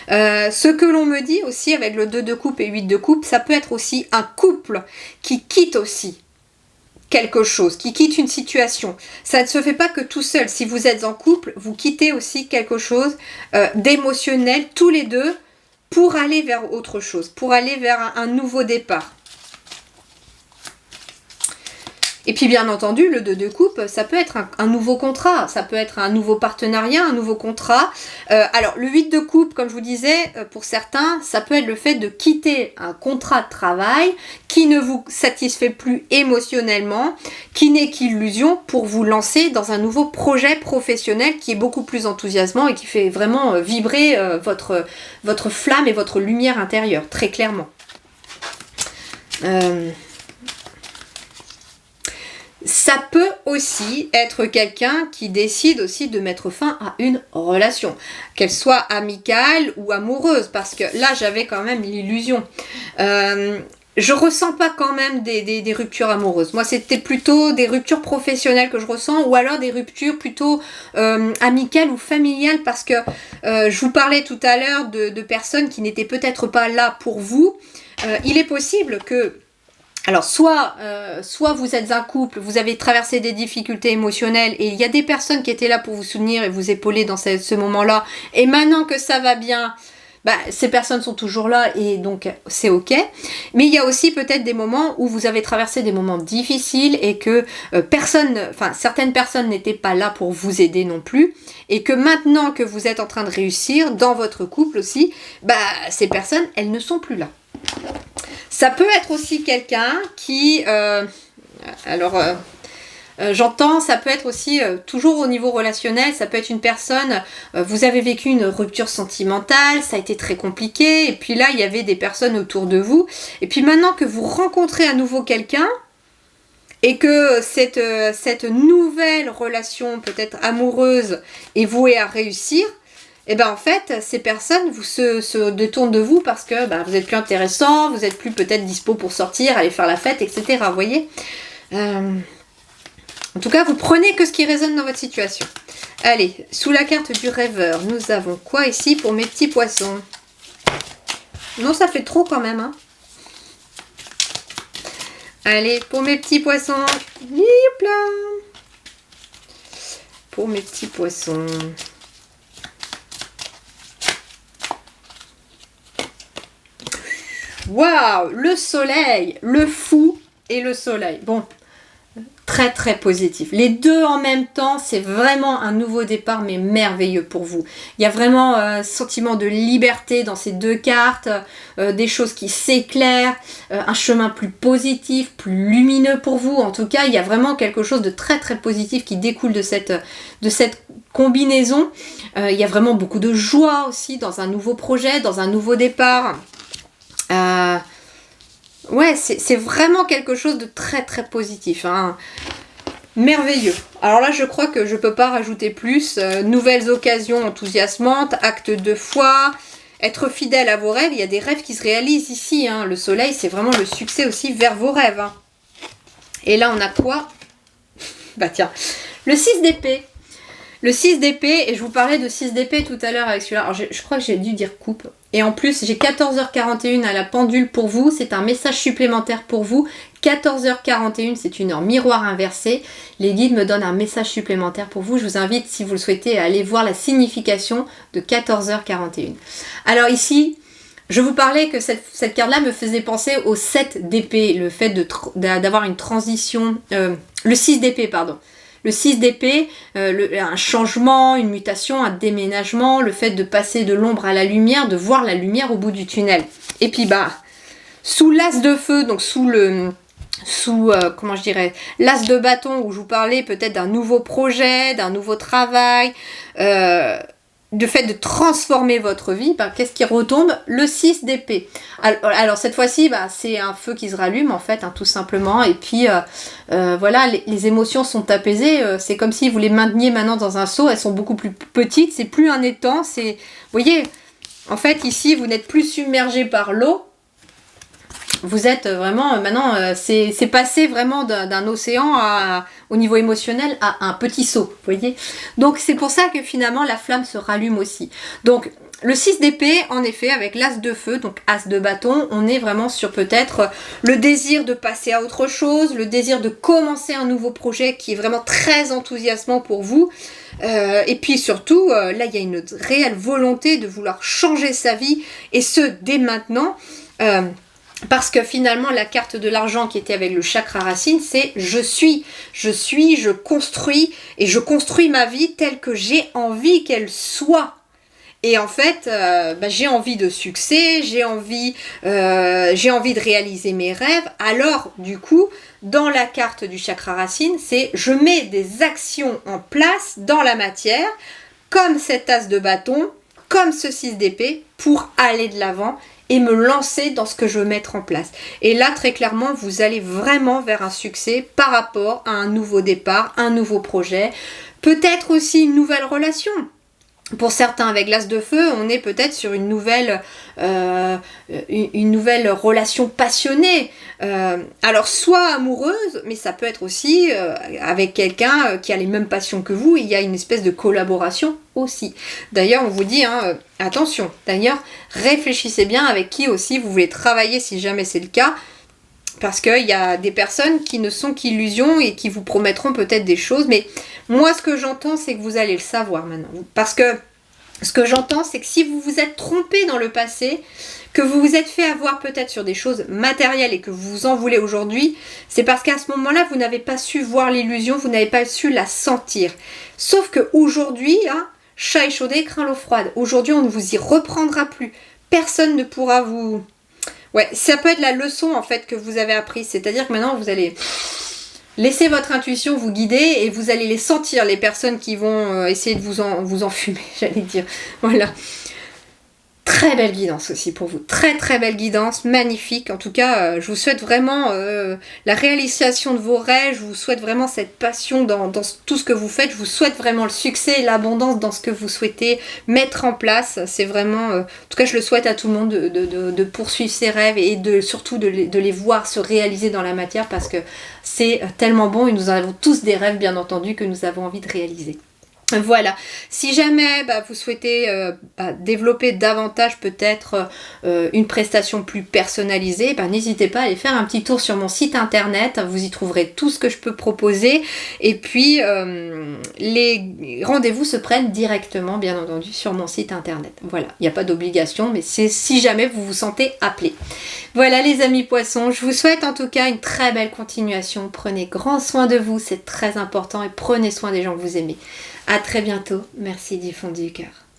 A: Ce que l'on me dit aussi avec le 2 de coupe et 8 de coupe, ça peut être aussi un couple qui quitte aussi quelque chose, qui quitte une situation. Ça ne se fait pas que tout seul. Si vous êtes en couple, vous quittez aussi quelque chose d'émotionnel, tous les deux, pour aller vers autre chose, pour aller vers un nouveau départ. Et puis bien entendu, le 2 de coupe, ça peut être un nouveau contrat, ça peut être un nouveau partenariat, un nouveau contrat. Alors le 8 de coupe, comme je vous disais, pour certains, ça peut être le fait de quitter un contrat de travail qui ne vous satisfait plus émotionnellement, qui n'est qu'illusion, pour vous lancer dans un nouveau projet professionnel qui est beaucoup plus enthousiasmant et qui fait vraiment vibrer votre flamme et votre lumière intérieure, très clairement. Ça peut aussi être quelqu'un qui décide aussi de mettre fin à une relation, qu'elle soit amicale ou amoureuse, parce que là j'avais quand même l'illusion. Je ressens pas quand même des ruptures amoureuses. Moi c'était plutôt des ruptures professionnelles que je ressens, ou alors des ruptures plutôt amicales ou familiales, parce que je vous parlais tout à l'heure de personnes qui n'étaient peut-être pas là pour vous. Il est possible que... Alors, soit vous êtes un couple, vous avez traversé des difficultés émotionnelles et il y a des personnes qui étaient là pour vous soutenir et vous épauler dans ce moment-là. Et maintenant que ça va bien, ces personnes sont toujours là et donc c'est ok. Mais il y a aussi peut-être des moments où vous avez traversé des moments difficiles et que certaines personnes n'étaient pas là pour vous aider non plus. Et que maintenant que vous êtes en train de réussir dans votre couple aussi, ces personnes, elles ne sont plus là. Ça peut être aussi quelqu'un qui, j'entends, ça peut être aussi, toujours au niveau relationnel, ça peut être une personne, vous avez vécu une rupture sentimentale, ça a été très compliqué, et puis là, il y avait des personnes autour de vous, et puis maintenant que vous rencontrez à nouveau quelqu'un, et que cette nouvelle relation, peut-être amoureuse, est vouée à réussir, et en fait, ces personnes se détournent de vous parce que vous êtes plus intéressant, vous êtes plus peut-être dispo pour sortir, aller faire la fête, etc. Vous voyez, en tout cas, vous prenez que ce qui résonne dans votre situation. Allez, sous la carte du rêveur, nous avons quoi ici pour mes petits poissons? Non, ça fait trop quand même, Allez, pour mes petits poissons. Youpla. Pour mes petits poissons. Waouh, le soleil, le fou et le soleil. Bon, très très positif. Les deux en même temps, c'est vraiment un nouveau départ, mais merveilleux pour vous. Il y a vraiment un sentiment de liberté dans ces deux cartes, des choses qui s'éclairent, un chemin plus positif, plus lumineux pour vous. En tout cas, il y a vraiment quelque chose de très très positif qui découle de cette combinaison. Il y a vraiment beaucoup de joie aussi dans un nouveau projet, dans un nouveau départ. Ouais, c'est vraiment quelque chose de très très positif, hein. Merveilleux. Alors là, je crois que je peux pas rajouter plus. Nouvelles occasions enthousiasmantes, acte de foi, être fidèle à vos rêves. Il y a des rêves qui se réalisent ici, hein. Le soleil, c'est vraiment le succès aussi vers vos rêves, hein. Et là, on a quoi? Bah tiens, le 6 d'épée. Le 6 d'épée, et je vous parlais de 6 d'épée tout à l'heure avec celui-là. Alors je crois que j'ai dû dire coupe. Et en plus, j'ai 14h41 à la pendule pour vous. C'est un message supplémentaire pour vous. 14h41, c'est une heure miroir inversée. Les guides me donnent un message supplémentaire pour vous. Je vous invite, si vous le souhaitez, à aller voir la signification de 14h41. Alors ici, je vous parlais que cette carte-là me faisait penser au 7 d'épée. Le fait d'avoir une transition... le 6 d'épée, pardon. Le 6 d'épée, un changement, une mutation, un déménagement, le fait de passer de l'ombre à la lumière, de voir la lumière au bout du tunnel. Et puis sous l'as de feu, donc comment je dirais, l'as de bâton où je vous parlais peut-être d'un nouveau projet, d'un nouveau travail, de fait de transformer votre vie, qu'est-ce qui retombe? Le 6 d'épée. Alors cette fois-ci, c'est un feu qui se rallume en fait, hein, tout simplement. Et puis voilà, les émotions sont apaisées. C'est comme si vous les mainteniez maintenant dans un seau. Elles sont beaucoup plus petites. C'est plus un étang. Vous voyez, en fait ici, vous n'êtes plus submergé par l'eau. Vous êtes vraiment, maintenant, c'est passé vraiment d'un océan au niveau émotionnel à un petit seau, vous voyez. Donc c'est pour ça que finalement la flamme se rallume aussi. Donc le 6 d'épée, en effet, avec l'as de feu, donc as de bâton, on est vraiment sur peut-être le désir de passer à autre chose, le désir de commencer un nouveau projet qui est vraiment très enthousiasmant pour vous. Et puis surtout, là il y a une réelle volonté de vouloir changer sa vie, et ce, dès maintenant. Parce que finalement, la carte de l'argent qui était avec le chakra racine, c'est je construis, et je construis ma vie telle que j'ai envie qu'elle soit. Et en fait, j'ai envie de succès, j'ai envie de réaliser mes rêves. Alors, du coup, dans la carte du chakra racine, c'est je mets des actions en place dans la matière, comme cet as de bâton, comme ce 6 d'épée, pour aller de l'avant et me lancer dans ce que je veux mettre en place. Et là, très clairement, vous allez vraiment vers un succès par rapport à un nouveau départ, un nouveau projet, peut-être aussi une nouvelle relation. Pour certains, avec l'as de feu, on est peut-être sur une nouvelle relation passionnée. Alors, soit amoureuse, mais ça peut être aussi avec quelqu'un qui a les mêmes passions que vous. Il y a une espèce de collaboration aussi. D'ailleurs, on vous dit, attention, d'ailleurs, réfléchissez bien avec qui aussi vous voulez travailler si jamais c'est le cas. Parce qu'il y a des personnes qui ne sont qu'illusions et qui vous promettront peut-être des choses. Mais moi, ce que j'entends, c'est que vous allez le savoir maintenant. Parce que ce que j'entends, c'est que si vous vous êtes trompé dans le passé, que vous vous êtes fait avoir peut-être sur des choses matérielles et que vous vous en voulez aujourd'hui, c'est parce qu'à ce moment-là, vous n'avez pas su voir l'illusion, vous n'avez pas su la sentir. Sauf qu'aujourd'hui, chat échaudé craint l'eau froide. Aujourd'hui, on ne vous y reprendra plus. Personne ne pourra vous... Ouais, ça peut être la leçon en fait que vous avez apprise, c'est-à-dire que maintenant vous allez laisser votre intuition vous guider et vous allez les sentir, les personnes qui vont essayer de vous enfumer, j'allais dire. Voilà. Très belle guidance aussi pour vous, très très belle guidance, magnifique. En tout cas, je vous souhaite vraiment la réalisation de vos rêves, je vous souhaite vraiment cette passion dans tout ce que vous faites, je vous souhaite vraiment le succès et l'abondance dans ce que vous souhaitez mettre en place. C'est vraiment, en tout cas je le souhaite à tout le monde de poursuivre ses rêves et surtout de les voir se réaliser dans la matière parce que c'est tellement bon et nous avons tous des rêves bien entendu que nous avons envie de réaliser. Voilà, si jamais vous souhaitez développer davantage peut-être une prestation plus personnalisée, n'hésitez pas à aller faire un petit tour sur mon site internet, vous y trouverez tout ce que je peux proposer et puis les rendez-vous se prennent directement bien entendu sur mon site internet. Voilà, il n'y a pas d'obligation mais c'est si jamais vous vous sentez appelé. Voilà les amis poissons, je vous souhaite en tout cas une très belle continuation, prenez grand soin de vous, c'est très important et prenez soin des gens que vous aimez. À très bientôt. Merci du fond du cœur.